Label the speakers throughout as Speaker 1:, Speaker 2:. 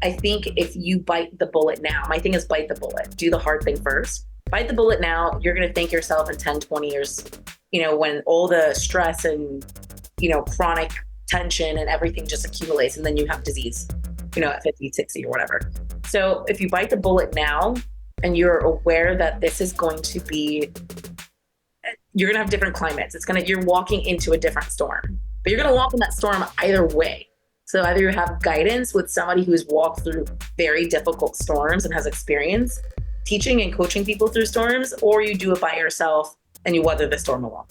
Speaker 1: I think if you bite the bullet now, my thing is bite the bullet, do the hard thing first. Bite the bullet now, you're going to thank yourself in 10, 20 years, when all the stress and, chronic tension and everything just accumulates and then you have disease, at 50, 60 or whatever. So if you bite the bullet now and you're aware that this is going to be, you're going to have different climates. You're walking into a different storm, but you're going to walk in that storm either way. So either you have guidance with somebody who's walked through very difficult storms and has experience teaching and coaching people through storms, or you do it by yourself and you weather the storm alone.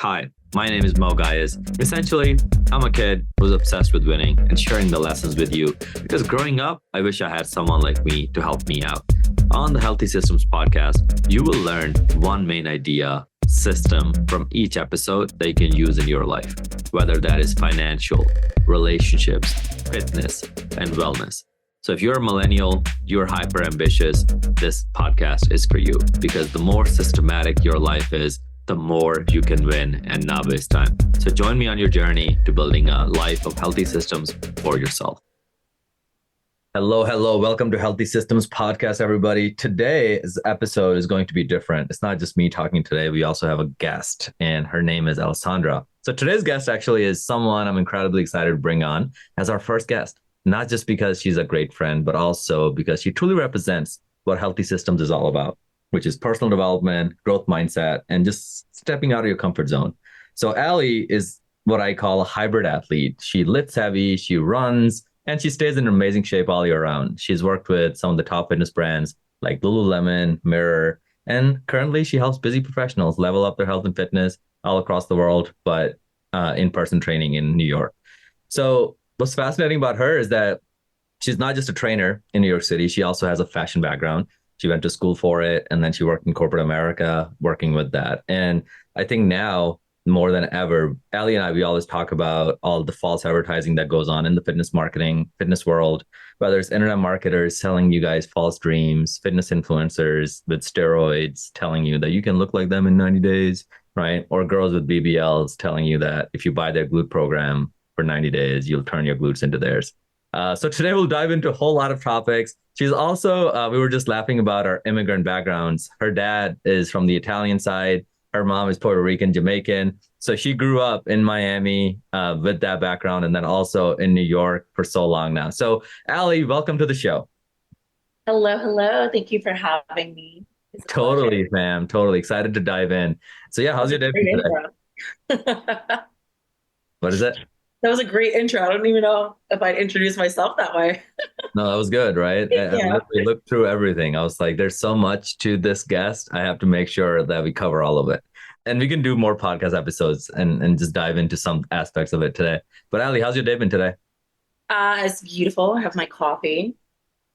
Speaker 2: Hi, my name is Mo Gayas. Essentially, I'm a kid who was obsessed with winning and sharing the lessons with you because growing up, I wish I had someone like me to help me out. On the Healthy Systems podcast, you will learn one main idea, system from each episode that you can use in your life, whether that is financial, relationships, fitness, and wellness. So if you're a millennial, you're hyper ambitious, this podcast is for you because the more systematic your life is, the more you can win and not waste time. So join me on your journey to building a life of healthy systems for yourself. Hello. Welcome to Healthy Systems Podcast, everybody. Today's episode is going to be different. It's not just me talking today. We also have a guest, and her name is Alessandra. So today's guest actually is someone I'm incredibly excited to bring on as our first guest, not just because she's a great friend, but also because she truly represents what Healthy Systems is all about, which is personal development, growth mindset, and just stepping out of your comfort zone. So Allie is what I call a hybrid athlete. She lifts heavy, she runs, and she stays in amazing shape all year round. She's worked with some of the top fitness brands like Lululemon, Mirror, and currently she helps busy professionals level up their health and fitness all across the world, but in-person training in New York. So what's fascinating about her is that she's not just a trainer in New York City. She also has a fashion background. She went to school for it, and then she worked in corporate America working with that. And I think now, more than ever, Allie and I, we always talk about all the false advertising that goes on in the fitness marketing, fitness world, whether it's internet marketers selling you guys false dreams, fitness influencers with steroids telling you that you can look like them in 90 days, right? Or girls with BBLs telling you that if you buy their glute program for 90 days, you'll turn your glutes into theirs. So today we'll dive into a whole lot of topics. She's also, we were just laughing about our immigrant backgrounds. Her dad is from the Italian side. Her mom is Puerto Rican, Jamaican. So she grew up in Miami with that background and then also in New York for so long now. So Allie, welcome to the show.
Speaker 1: Hello. Thank you for having me.
Speaker 2: Totally, ma'am. Totally excited to dive in. So yeah, how's your day today? What is it?
Speaker 1: That was a great intro. I don't even know if I'd introduce myself that way.
Speaker 2: No, that was good, right?
Speaker 1: Yeah.
Speaker 2: I literally looked through everything. I was like, there's so much to this guest. I have to make sure that we cover all of it. And we can do more podcast episodes and just dive into some aspects of it today. But Allie, how's your day been today?
Speaker 1: It's beautiful. I have my coffee.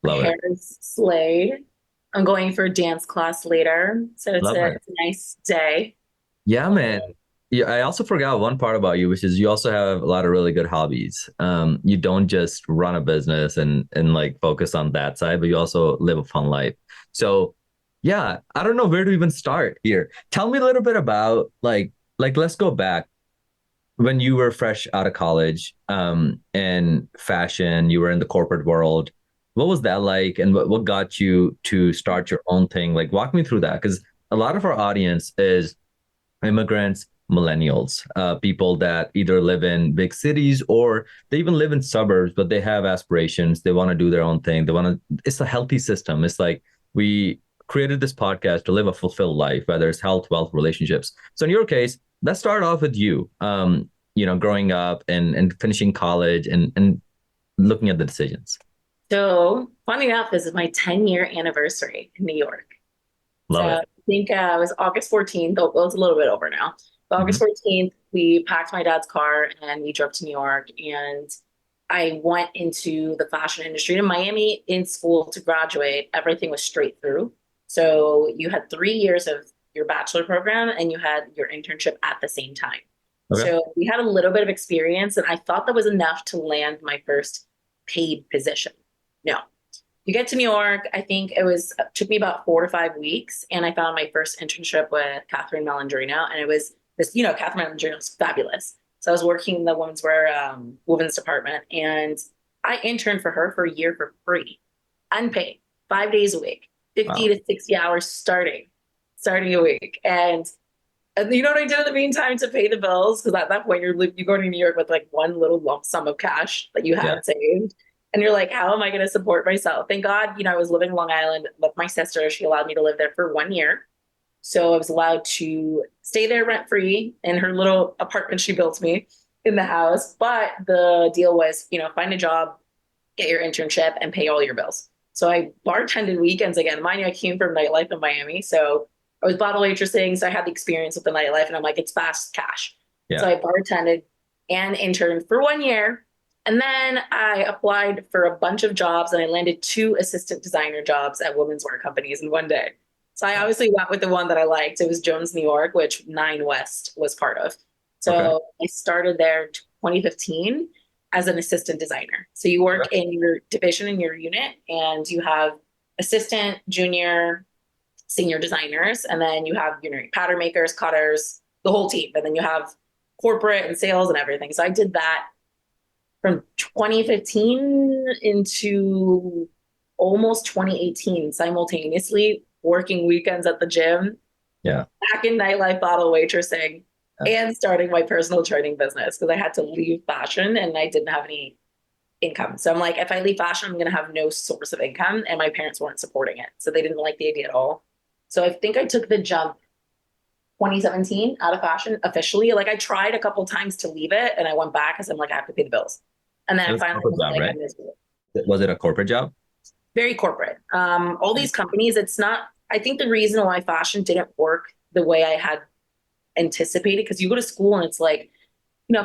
Speaker 2: Love
Speaker 1: my hair is slayed. I'm going for a dance class later. So it's a nice day.
Speaker 2: Yeah, man. Yeah, I also forgot one part about you, which is you also have a lot of really good hobbies. You don't just run a business and like focus on that side, but you also live a fun life. So yeah, I don't know where to even start here. Tell me a little bit about like let's go back when you were fresh out of college, and fashion, you were in the corporate world. What was that like? And what got you to start your own thing? Like walk me through that, because a lot of our audience is immigrants, millennials, people that either live in big cities or they even live in suburbs, but they have aspirations. They want to do their own thing. It's a healthy system. It's like we created this podcast to live a fulfilled life, whether it's health, wealth, relationships. So in your case, let's start off with you, growing up and finishing college and looking at the decisions.
Speaker 1: So funny enough, this is my 10-year anniversary in New York.
Speaker 2: Love it.
Speaker 1: I think it was August 14th. Well, it's a little bit over now. But August 14th, we packed my dad's car and we drove to New York. And I went into the fashion industry in Miami in school to graduate. Everything was straight through. So you had 3 years of your bachelor program and you had your internship at the same time. Okay. So we had a little bit of experience and I thought that was enough to land my first paid position. No. You get to New York, I think took me about 4 to 5 weeks. And I found my first internship with Catherine Malandrino. And it was this, Catherine Malandrino is fabulous. So I was working in the women's department and I interned for her for a year for free, unpaid, 5 days a week, 50
Speaker 2: Wow.
Speaker 1: to 60 hours starting a week. And you know what I did in the meantime to pay the bills? Because at that point, you go to New York with like one little lump sum of cash that you
Speaker 2: Yeah.
Speaker 1: had saved. And you're like, how am I going to support myself? Thank God, I was living in Long Island with my sister. She allowed me to live there for 1 year. So I was allowed to stay there rent free in her little apartment she built me in the house. But the deal was, find a job, get your internship, and pay all your bills. So I bartended weekends again. Mind you, I came from nightlife in Miami. So I was bottle waitressing. So I had the experience with the nightlife, and I'm like, it's fast cash. So
Speaker 2: Yeah.
Speaker 1: I bartended and interned for 1 year. And then I applied for a bunch of jobs and I landed 2 assistant designer jobs at women's wear companies in one day. So I obviously went with the one that I liked. It was Jones, New York, which Nine West was part of.
Speaker 2: Okay.
Speaker 1: So I started there in 2015 as an assistant designer. So you work
Speaker 2: Okay.
Speaker 1: in your division in your unit and you have assistant, junior, senior designers, and then you have, pattern makers, cutters, the whole team. And then you have corporate and sales and everything. So I did that from 2015 into almost 2018, simultaneously working weekends at the gym,
Speaker 2: Yeah.
Speaker 1: back in nightlife bottle waitressing,
Speaker 2: Yeah.
Speaker 1: and starting my personal training business because I had to leave fashion and I didn't have any income. So I'm like, if I leave fashion, I'm going to have no source of income. And my parents weren't supporting it. So they didn't like the idea at all. So I think I took the jump 2017 out of fashion officially. Like I tried a couple times to leave it and I went back because I'm like, I have to pay the bills. And
Speaker 2: It
Speaker 1: then
Speaker 2: was a
Speaker 1: finally,
Speaker 2: corporate
Speaker 1: was
Speaker 2: job,
Speaker 1: like,
Speaker 2: right?
Speaker 1: I'm miserable.
Speaker 2: Was it a corporate job?
Speaker 1: Very corporate. All these companies, it's not, I think the reason why fashion didn't work the way I had anticipated, because you go to school and it's like,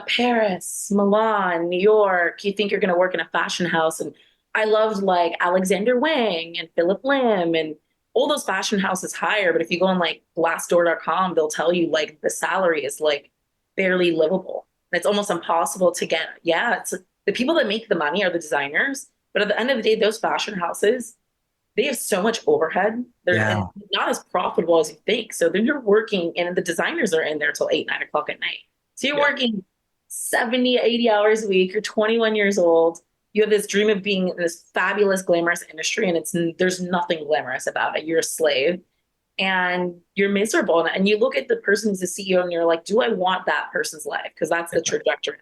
Speaker 1: Paris, Milan, New York, you think you're going to work in a fashion house. And I loved like Alexander Wang and Philip Lim and all those fashion houses hire. But if you go on like glassdoor.com, they'll tell you like the salary is like barely livable. And it's almost impossible to get. Yeah, it's the people that make the money are the designers. But at the end of the day, those fashion houses, they have so much overhead.
Speaker 2: Yeah.
Speaker 1: And not as profitable as you think. So then you're working and the designers are in there till 8, 9 o'clock at night. So you're
Speaker 2: Yeah.
Speaker 1: working 70, 80 hours a week. You're 21 years old. You have this dream of being in this fabulous, glamorous industry, and there's nothing glamorous about it. You're a slave and you're miserable. And you look at the person who's the CEO and you're like, do I want that person's life? Because that's the trajectory.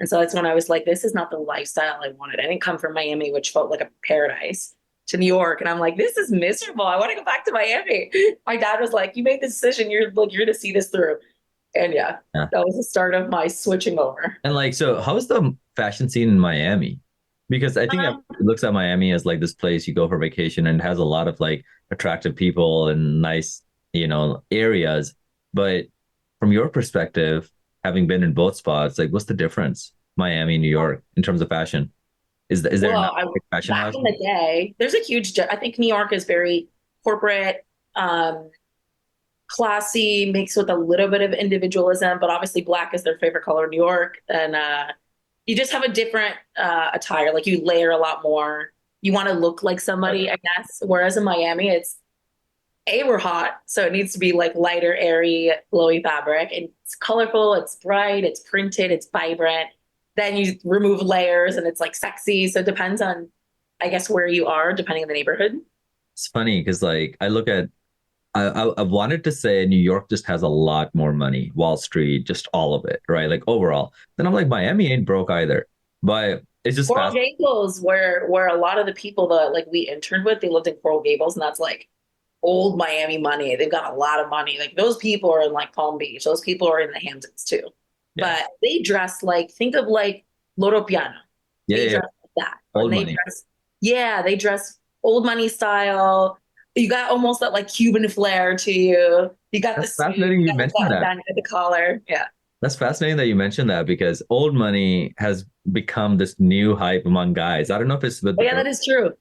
Speaker 1: And so that's when I was like, this is not the lifestyle I wanted. I didn't come from Miami, which felt like a paradise, to New York. And I'm like, this is miserable. I want to go back to Miami. My dad was like, you made the decision. You're going to see this through. And yeah,
Speaker 2: Yeah.
Speaker 1: that was the start of my switching over.
Speaker 2: And like, so how's the fashion scene in Miami? Because I think
Speaker 1: Um,
Speaker 2: everybody looks at Miami as like this place you go for vacation and it has a lot of like attractive people and nice, areas. But from your perspective, having been in both spots, like what's the difference, Miami, New York, in terms of fashion? Is there not
Speaker 1: well, I,
Speaker 2: a fashion
Speaker 1: back
Speaker 2: house?
Speaker 1: in the day, there's a I think New York is very corporate, um, classy, mixed with a little bit of individualism, but obviously black is their favorite color in New York. And you just have a different attire. Like you layer a lot more. You want to look like somebody, I guess. Whereas in Miami, we're hot. So it needs to be like lighter, airy, glowy fabric. And it's colorful, it's bright, it's printed, it's vibrant. Then you remove layers and it's like sexy. So it depends on, I guess, where you are, depending on the neighborhood.
Speaker 2: It's funny because like I look at I wanted to say New York just has a lot more money, Wall Street, just all of it, right? Like overall. Then I'm like, Miami ain't broke either. But it's just
Speaker 1: Coral
Speaker 2: fast.
Speaker 1: Gables, where a lot of the people that like we interned with, they lived in Coral Gables, and that's like old Miami money. They've got a lot of money. Like those people are in like Palm Beach. Those people are in the Hamptons too.
Speaker 2: Yeah.
Speaker 1: But they dress like think of like Loro Piano.
Speaker 2: Yeah,
Speaker 1: They
Speaker 2: yeah, yeah.
Speaker 1: dress like that.
Speaker 2: Old
Speaker 1: And they
Speaker 2: money.
Speaker 1: dress, yeah, they dress old money style. You got almost that like Cuban flair to you. You got the
Speaker 2: That's
Speaker 1: suit,
Speaker 2: fascinating
Speaker 1: you
Speaker 2: you
Speaker 1: got the
Speaker 2: mentioned
Speaker 1: button
Speaker 2: that.
Speaker 1: down, you got the collar. Yeah.
Speaker 2: That's fascinating that you mentioned that because old money has become this new hype among guys. I don't know if it's with
Speaker 1: Oh
Speaker 2: the
Speaker 1: yeah,
Speaker 2: girls.
Speaker 1: that is true.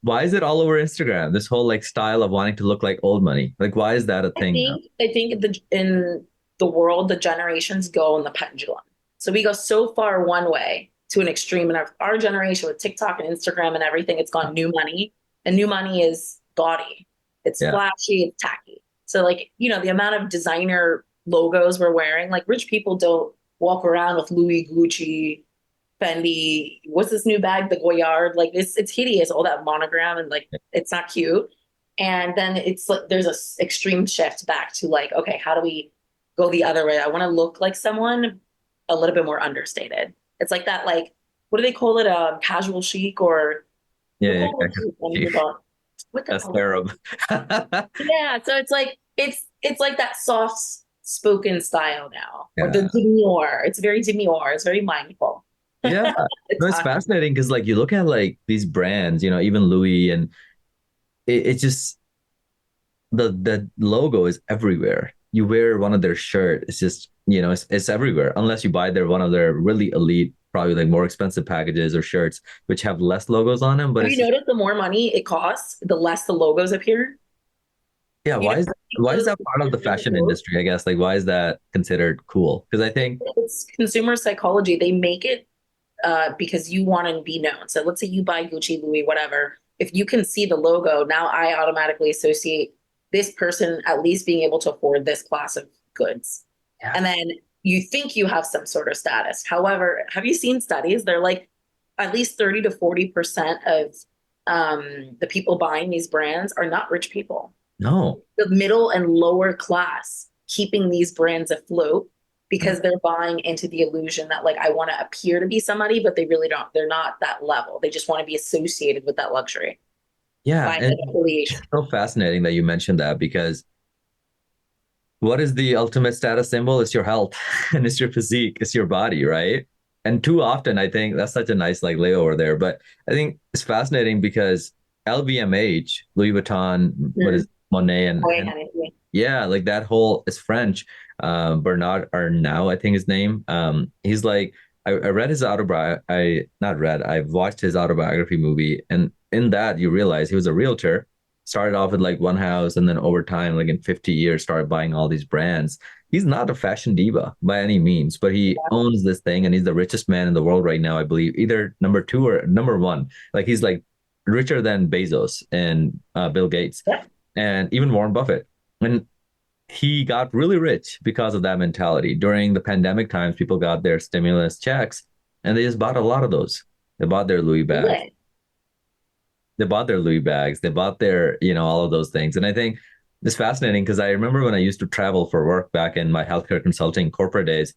Speaker 2: Why is it all over Instagram? This whole like style of wanting to look like old money. Like, why is that a thing now?
Speaker 1: I think in the world, the generations go in the pendulum. So we go so far one way to an extreme. And our generation with TikTok and Instagram and everything, it's gone new money. And new money is gaudy. It's
Speaker 2: Yeah.
Speaker 1: flashy, it's tacky. So like, the amount of designer logos we're wearing, like rich people don't walk around with Louis Gucci, Fendi. What's this new bag? The Goyard. Like it's hideous. All that monogram and like it's not cute. And then it's like there's a extreme shift back to like, okay, how do we go the other way? I want to look like someone a little bit more understated. It's like that, like what do they call it? Casual chic or
Speaker 2: Yeah,
Speaker 1: what
Speaker 2: yeah,
Speaker 1: call it? What the
Speaker 2: that's
Speaker 1: hell?
Speaker 2: terrible.
Speaker 1: Yeah, so it's like it's like that soft spoken style now, or the
Speaker 2: Yeah.
Speaker 1: demure. It's very demure. It's very mindful.
Speaker 2: Yeah. No,
Speaker 1: It's
Speaker 2: it's fascinating because like you look at like these brands, even Louis, and it's just the logo is everywhere. You wear one of their shirt, it's just, it's everywhere. Unless you buy one of their really elite, probably like more expensive packages or shirts, which have less logos on them. But
Speaker 1: have you
Speaker 2: it's just,
Speaker 1: noticed the more money it costs, the less the logos appear?
Speaker 2: yeah,
Speaker 1: You know,
Speaker 2: why is
Speaker 1: those
Speaker 2: that part of the fashion industry, I guess? Like why is that considered cool? Because I think,
Speaker 1: it's consumer psychology. They make it because you want to be known. So let's say you buy Gucci, Louis, whatever. If you can see the logo, now I automatically associate this person at least being able to afford this class of goods.
Speaker 2: yeah,
Speaker 1: And then you think you have some sort of status. However, have you seen studies? They're like at least 30 to 40% of the people buying these brands are not rich people.
Speaker 2: no.
Speaker 1: The middle and lower class keeping these brands afloat because they're buying into the illusion that like I want to appear to be somebody, but they really don't. They're not that level. They just want to be associated with that luxury
Speaker 2: Yeah,
Speaker 1: by
Speaker 2: and
Speaker 1: affiliation.
Speaker 2: it's so fascinating that you mentioned that because what is the ultimate status symbol? It's your health and it's your physique, it's your body, right? And too often, I think that's such a nice like layover there. But I think it's fascinating because LVMH, Louis Vuitton, what
Speaker 1: Mm-hmm.
Speaker 2: is Monet,
Speaker 1: Oh,
Speaker 2: and
Speaker 1: yeah.
Speaker 2: yeah, like that whole is French. Bernard Arnault, I think his name. He's like I read his autobiography. I not read. I've watched his autobiography movie, and in that you realize he was a realtor. Started off with like one house, and then over time, like in 50 years, started buying all these brands. He's not a fashion diva by any means, but he owns this thing, and he's the richest man in the world right now, I believe. Either number two or number one. Like he's like richer than Bezos and Bill Gates,
Speaker 1: Yeah.
Speaker 2: and even Warren Buffett. And he got really rich because of that mentality. During the pandemic times, people got their stimulus checks and they just bought a lot of those. They bought their Louis bags.
Speaker 1: Lit.
Speaker 2: They bought their Louis bags. They bought their, all of those things. And I think it's fascinating because I remember when I used to travel for work back in my healthcare consulting corporate days,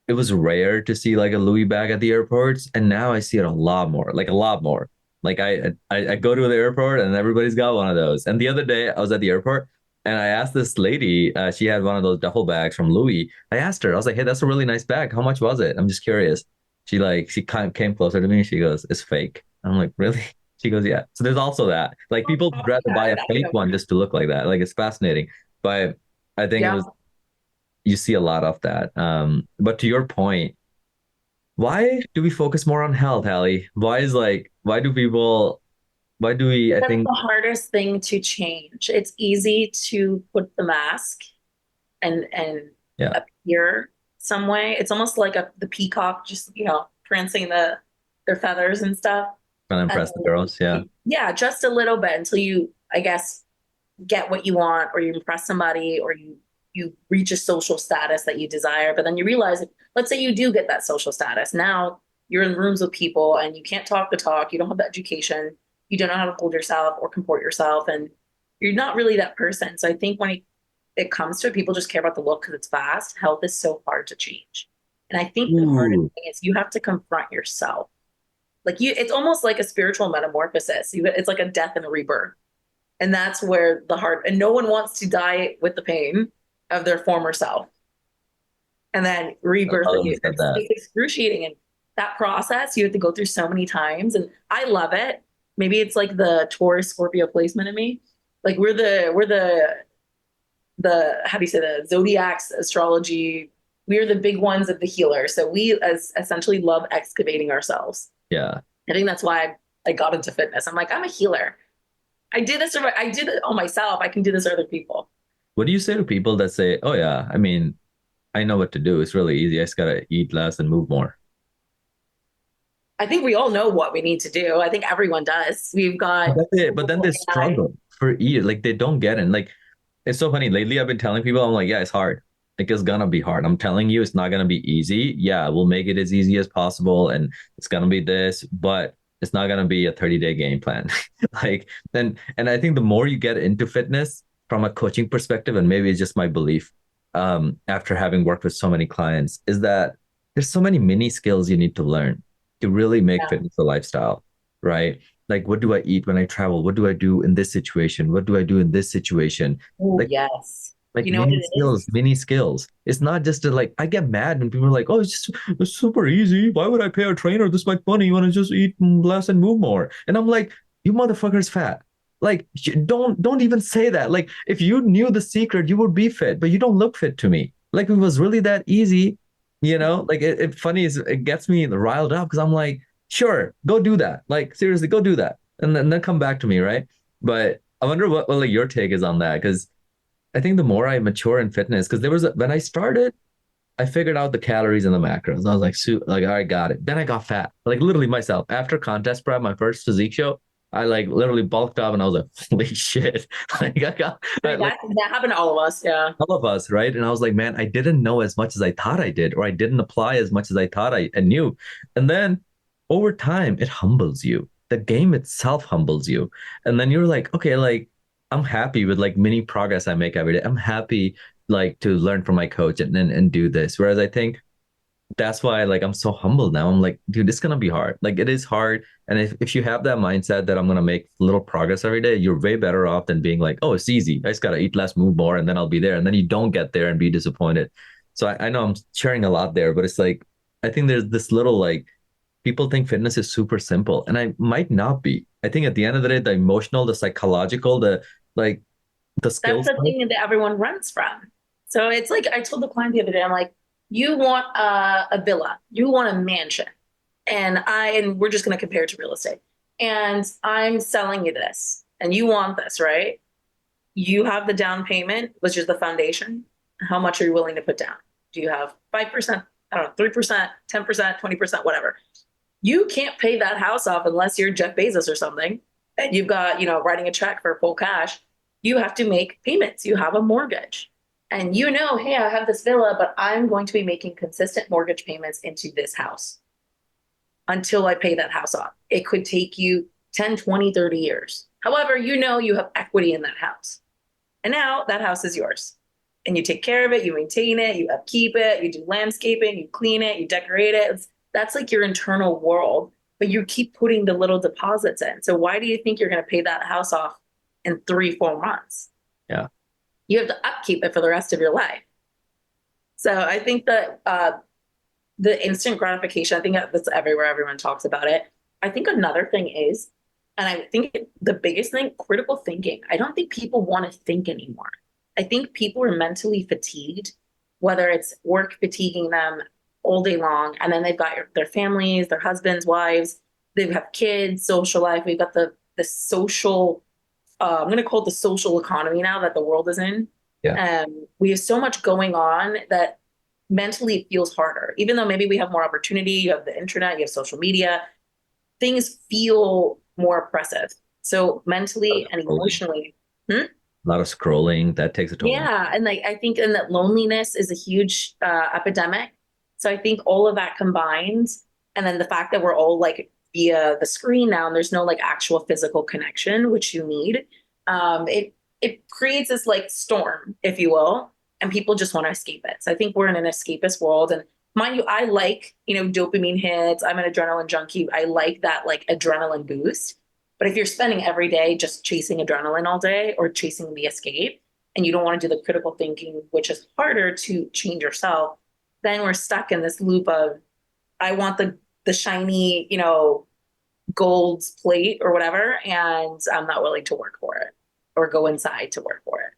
Speaker 2: it was rare to see like a Louis bag at the airports. And now I see it a lot more, like a lot more. Like I go to the airport and everybody's got one of those. And the other day I was at the airport and I asked this lady, she had one of those duffel bags from Louis. I asked her, I was like, hey, that's a really nice bag. How much was it? I'm just curious. She kind of came closer to me and she goes, it's fake. I'm like, really? She goes, yeah. So there's also that. Like people would rather buy a fake one just to look like that. Like it's fascinating. But I think it
Speaker 1: Yeah.
Speaker 2: was you see a lot of that. But to your point, why do we focus more on health, Hallie? Why do we, I
Speaker 1: That's
Speaker 2: think,
Speaker 1: the hardest thing to change. It's easy to put the mask and
Speaker 2: yeah,
Speaker 1: appear some way. It's almost like the peacock just, prancing their feathers and stuff.
Speaker 2: trying to
Speaker 1: And
Speaker 2: impress the girls. Yeah.
Speaker 1: yeah, just a little bit until you, I guess, get what you want or you impress somebody or you reach a social status that you desire. But then you realize, let's say you do get that social status. Now you're in rooms with people and you can't talk the talk. You don't have the education. You don't know how to hold yourself or comport yourself. And you're not really that person. So I think when it comes to it, people just care about the look because it's fast. Health is so hard to change. And I think the hardest
Speaker 2: Ooh,
Speaker 1: thing is you have to confront yourself. Like it's almost like a spiritual metamorphosis. It's like a death and a rebirth. And that's where and no one wants to die with the pain of their former self and then
Speaker 2: I
Speaker 1: rebirth
Speaker 2: love that you
Speaker 1: again.
Speaker 2: said that.
Speaker 1: It's excruciating. And that process you have to go through so many times. And I love it. Maybe it's like the Taurus Scorpio placement in me. Like we're the how do you say the zodiacs astrology. We are the big ones of the healer. So we as essentially love excavating ourselves.
Speaker 2: Yeah.
Speaker 1: I think that's why I got into fitness. I'm like, I'm a healer. I did it on myself. I can do this for other people.
Speaker 2: What do you say to people that say, oh, yeah, I mean, I know what to do. It's really easy. I just got to eat less and move more.
Speaker 1: I think we all know what we need to do. I think everyone does. We've got
Speaker 2: But then they
Speaker 1: AI.
Speaker 2: struggle for eat. Like they don't get it. Like it's so funny. Lately, I've been telling people, I'm like, yeah, it's hard. Like it's gonna be hard. I'm telling you, it's not gonna be easy. Yeah, we'll make it as easy as possible, and it's gonna be this, but it's not gonna be a 30-day game plan. Like then, and I think the more you get into fitness from a coaching perspective, and maybe it's just my belief, after having worked with so many clients, is that there's so many mini skills you need to learn to really make
Speaker 1: Yeah.
Speaker 2: fitness a lifestyle, right? Like, what do I eat when I travel? What do I do in this situation? What do I do in this situation?
Speaker 1: Oh,
Speaker 2: Like
Speaker 1: yes.
Speaker 2: like
Speaker 1: You know what
Speaker 2: mini
Speaker 1: it
Speaker 2: skills,
Speaker 1: is?
Speaker 2: mini skills. It's not just a, like I get mad when people are like, "Oh, it's super easy. Why would I pay a trainer this much money? You want to just eat less and move more?" And I'm like, "You motherfucker's fat. Like, don't even say that. Like, if you knew the secret, you would be fit, but you don't look fit to me. Like, if it was really that easy, you know. Like, it funny is it gets me riled up because I'm like, sure, go do that. Like, seriously, go do that, and then come back to me, right? But I wonder what like your take is on that because I think the more I mature in fitness, because when I started, I figured out the calories and the macros. I was like, like, all right, got it. Then I got fat, like literally myself. After contest prep, my first physique show, I like literally bulked up and I was like, holy shit. Like like
Speaker 1: That happened to all of us. Yeah.
Speaker 2: all of us, right? And I was like, man, I didn't know as much as I thought I did, or I didn't apply as much as I thought I knew. And then over time, it humbles you. The game itself humbles you. And then you're like, okay, like I'm happy with like mini progress I make every day. I'm happy like to learn from my coach and do this. Whereas I think that's why like I'm so humble now. I'm like, dude, it's gonna be hard. Like it is hard. And if you have that mindset that I'm gonna make little progress every day, you're way better off than being like, oh, it's easy. I just gotta eat less, move more, and then I'll be there. And then you don't get there and be disappointed. So I know I'm sharing a lot there, but it's like I think there's this little like people think fitness is super simple, and I might not be. I think at the end of the day, the emotional, the psychological, the like the
Speaker 1: That's
Speaker 2: skills.
Speaker 1: the thing that everyone runs from. So it's like I told the client the other day, I'm like, you want a villa, you want a mansion, and we're just going to compare it to real estate. And I'm selling you this, and you want this, right? You have the down payment, which is the foundation. How much are you willing to put down? Do you have 5%? I don't know, 3%, 10%, 20%, whatever. You can't pay that house off unless you're Jeff Bezos or something. And you've got, writing a check for full cash. You have to make payments. You have a mortgage. And hey, I have this villa, but I'm going to be making consistent mortgage payments into this house until I pay that house off. It could take you 10, 20, 30 years. However, you have equity in that house. And now that house is yours. And you take care of it, you maintain it, you upkeep it, you do landscaping, you clean it, you decorate it. That's like your internal world, but you keep putting the little deposits in. So why do you think you're going to pay that house off in 3, 4 months?
Speaker 2: Yeah.
Speaker 1: You have to upkeep it for the rest of your life. So I think that the instant gratification, I think that's everywhere. Everyone talks about it. I think another thing is, and I think the biggest thing, critical thinking. I don't think people want to think anymore. I think people are mentally fatigued, whether it's work fatiguing them all day long, and then they've got their families, their husbands, wives, they have kids, social life. We've got the social. I'm going to call it the social economy now that the world is in.
Speaker 2: Yeah.
Speaker 1: We have so much going on that mentally it feels harder, even though maybe we have more opportunity. You have the internet, you have social media, things feel more oppressive. So mentally and emotionally,
Speaker 2: A lot of scrolling that takes a toll.
Speaker 1: yeah. And like, I think, and that loneliness is a huge epidemic. So I think all of that combined, and then the fact that we're all like via the screen now, and there's no like actual physical connection, which you need, it creates this like storm, if you will, and people just want to escape it. So I think we're in an escapist world. And mind you, I like, dopamine hits. I'm an adrenaline junkie. I like that like adrenaline boost. But if you're spending every day just chasing adrenaline all day or chasing the escape, and you don't want to do the critical thinking, which is harder to change yourself, then we're stuck in this loop of I want the shiny, gold plate or whatever, and I'm not willing to work for it or go inside to work for it.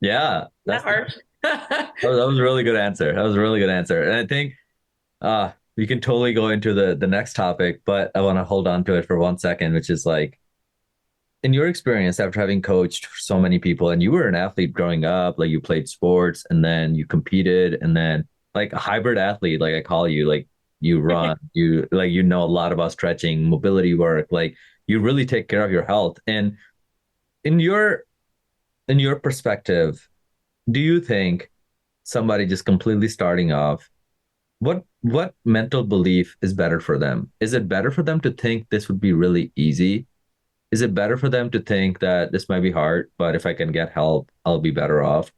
Speaker 2: Yeah.
Speaker 1: That hard.
Speaker 2: That was a really good answer. That was a really good answer. And I think we can totally go into the next topic, but I want to hold on to it for 1 second, which is like in your experience after having coached so many people and you were an athlete growing up, like you played sports and then you competed and then like a hybrid athlete, like I call you, like you run, you like a lot about stretching, mobility work, like you really take care of your health. And in your perspective, do you think somebody just completely starting off, what mental belief is better for them? Is it better for them to think this would be really easy? Is it better for them to think that this might be hard, but if I can get help, I'll be better off?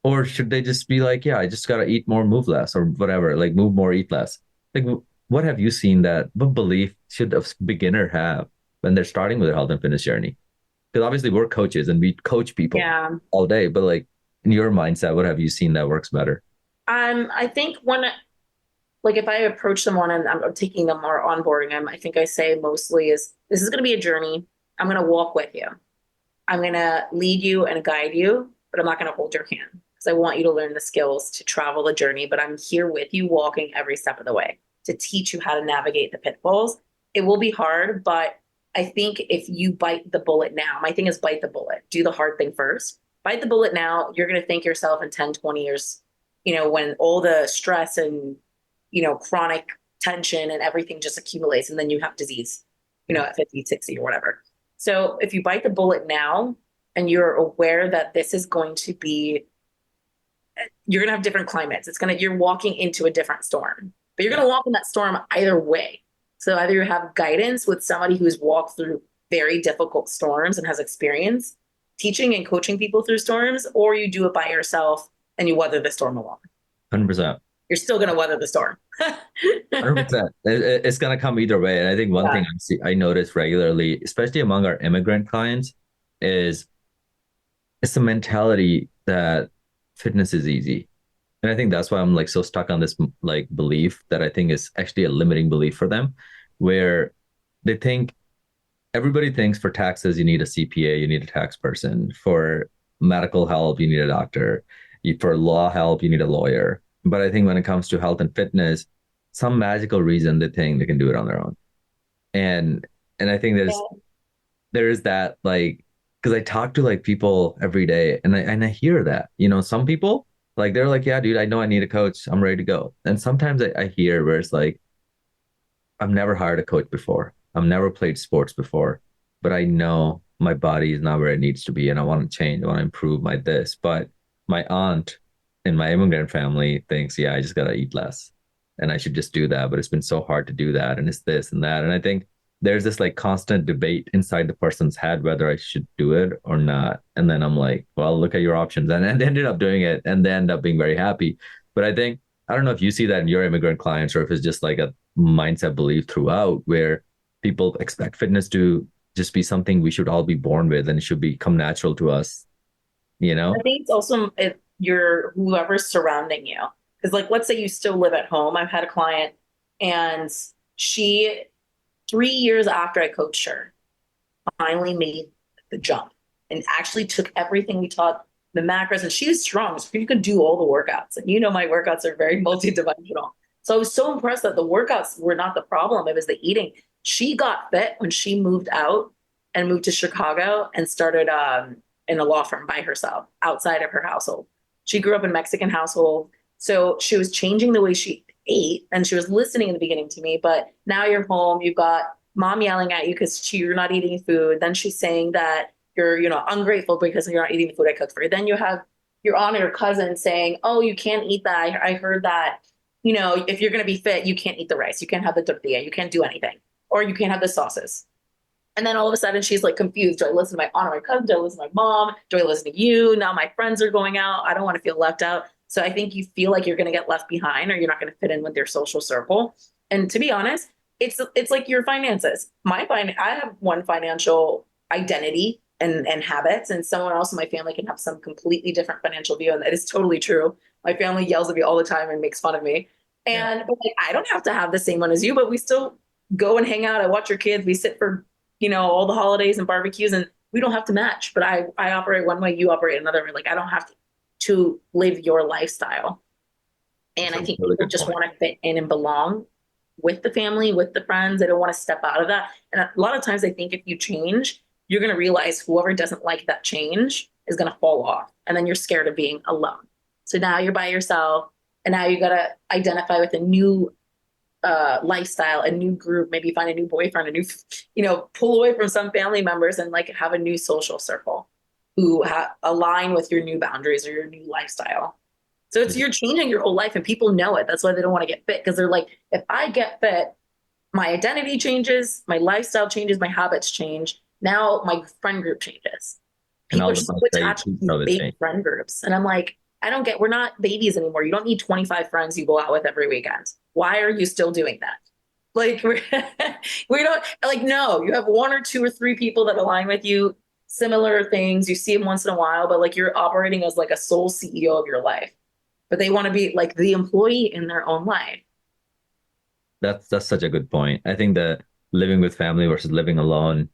Speaker 2: Or should they just be like, yeah, I just gotta eat more, move less, or whatever, like move more, eat less? Like, what have you seen that, what belief should a beginner have when they're starting with their health and fitness journey? Because obviously we're coaches and we coach people
Speaker 1: Yeah.
Speaker 2: all day, but like in your mindset, what have you seen that works better?
Speaker 1: I think when like if I approach someone and I'm taking them or onboarding them, I think I say mostly is this is going to be a journey. I'm going to walk with you. I'm going to lead you and guide you, but I'm not going to hold your hand because I want you to learn the skills to travel the journey. But I'm here with you, walking every step of the way to teach you how to navigate the pitfalls. It will be hard, but I think if you bite the bullet now, my thing is bite the bullet, do the hard thing first. Bite the bullet now, you're going to thank yourself in 10, 20 years, when all the stress and, chronic tension and everything just accumulates and then you have disease, at 50, 60 or whatever. So if you bite the bullet now and you're aware that this is going to be, you're going to have different climates. You're walking into a different storm, but you're going to walk in that storm either way. So either you have guidance with somebody who's walked through very difficult storms and has experience teaching and coaching people through storms, or you do it by yourself and you weather the storm alone.
Speaker 2: 100%.
Speaker 1: You're still going to weather the storm.
Speaker 2: 100%. It's going to come either way. And I think one
Speaker 1: Yeah.
Speaker 2: thing I notice regularly, especially among our immigrant clients, is it's the mentality that fitness is easy. And I think that's why I'm like so stuck on this like belief that I think is actually a limiting belief for them, where they think everybody thinks for taxes, you need a CPA, you need a tax person. For medical help, you need a doctor. For law help, you need a lawyer. But I think when it comes to health and fitness, some magical reason they think they can do it on their own. And and I think
Speaker 1: Yeah.
Speaker 2: there is that like because I talk to like people every day and I hear that, some people like they're like, yeah, dude, I know I need a coach. I'm ready to go. And sometimes I hear where it's like, I've never hired a coach before. I've never played sports before, but I know my body is not where it needs to be and I want to change. I want to improve my this. But my aunt in my immigrant family thinks, yeah, I just gotta eat less and I should just do that. But it's been so hard to do that. And it's this and that. And I think there's this like constant debate inside the person's head whether I should do it or not. And then I'm like, well, look at your options. And ended up doing it and they end up being very happy. But I don't know if you see that in your immigrant clients or if it's just like a mindset belief throughout where people expect fitness to just be something we should all be born with and it should become natural to us, you
Speaker 1: I
Speaker 2: know?
Speaker 1: think it's also if you're whoever's surrounding you. Because, like, let's say you still live at home. I've had a client, and she, 3 years after I coached her, finally made the jump and actually took everything we taught the macros. And she is strong, so you can do all the workouts. And my workouts are very multidimensional. So I was so impressed that the workouts were not the problem, it was the eating. She got fit when she moved out and moved to Chicago and started in a law firm by herself outside of her household. She grew up in a Mexican household. So she was changing the way she ate and she was listening in the beginning to me. But now you're home, you've got mom yelling at you because you're not eating food. Then she's saying that you're, ungrateful because you're not eating the food I cooked for you. Then you have your aunt or your cousin saying, oh, you can't eat that. I heard that, if you're going to be fit, you can't eat the rice. You can't have the tortilla. You can't do anything. Or you can't have the sauces. And then all of a sudden she's like confused. Do I listen to my aunt or my cousin? Do I listen to my mom? Do I listen to you? Now my friends are going out. I don't want to feel left out. So I think you feel like you're going to get left behind or you're not going to fit in with their social circle. And to be honest, it's like your finances. I have one financial identity and habits, and someone else in my family can have some completely different financial view, and that is totally true. My family yells at me all the time and makes fun of me.
Speaker 2: Yeah.
Speaker 1: And but like, I don't have to have the same one as you, but we still go and hang out. I watch your kids. We sit for all the holidays and barbecues, and we don't have to match. But I operate one way, you operate another way. Like I don't have to live your lifestyle. And
Speaker 2: That's
Speaker 1: I
Speaker 2: a
Speaker 1: think
Speaker 2: really
Speaker 1: people
Speaker 2: good
Speaker 1: just
Speaker 2: point.
Speaker 1: want to fit in and belong with the family, with the friends. They don't want to step out of that. And a lot of times I think if you change, you're going to realize whoever doesn't like that change is going to fall off. And then you're scared of being alone. So now you're by yourself. And now you got to identify with a new lifestyle, a new group, maybe find a new boyfriend, pull away from some family members and like have a new social circle who align with your new boundaries or your new lifestyle. So it's you're changing your whole life and people know it. That's why they don't want to get fit because they're like, if I get fit, my identity changes, my lifestyle changes, my habits change. Now my friend group changes.
Speaker 2: And
Speaker 1: People
Speaker 2: all
Speaker 1: are
Speaker 2: the
Speaker 1: so
Speaker 2: stuff that you
Speaker 1: attached to
Speaker 2: keep
Speaker 1: these
Speaker 2: of it
Speaker 1: fake
Speaker 2: change.
Speaker 1: friend groups. And I'm like, I don't get, we're not babies anymore. You don't need 25 friends you go out with every weekend. Why are you still doing that? Like, we don't, like, no, you have one or two or three people that align with you, similar things. You see them once in a while, but like you're operating as like a sole CEO of your life. But they want to be like the employee in their own life.
Speaker 2: That's such a good point. I think that living with family versus living alone,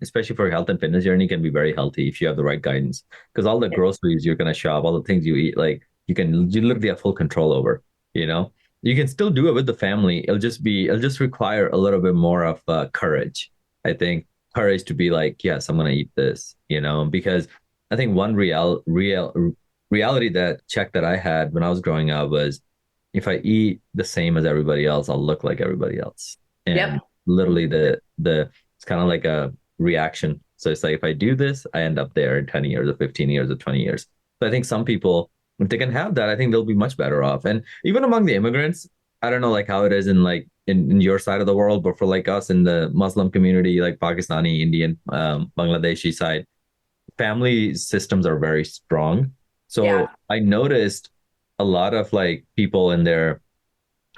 Speaker 2: especially for your health and fitness journey, can be very healthy if you have the right guidance. Because all the groceries you're gonna shop, all the things you eat, like you literally have full control over. You know, you can still do it with the family. It'll just require a little bit more of courage. I think courage to be like, yes, I'm gonna eat this. You know, because I think one reality that check that I had when I was growing up was if I eat the same as everybody else, I'll look like everybody else. And
Speaker 1: Yep.
Speaker 2: literally the it's kind of like a reaction. So it's like if I do this, I end up there in 10 years or 15 years or 20 years. So I think some people, if they can have that, I think they'll be much better off. And even among the immigrants, I don't know like how it is in like in your side of the world, but for like us in the Muslim community, like Pakistani, Indian, Bangladeshi side, family systems are very strong. So
Speaker 1: Yeah.
Speaker 2: I noticed a lot of like people in their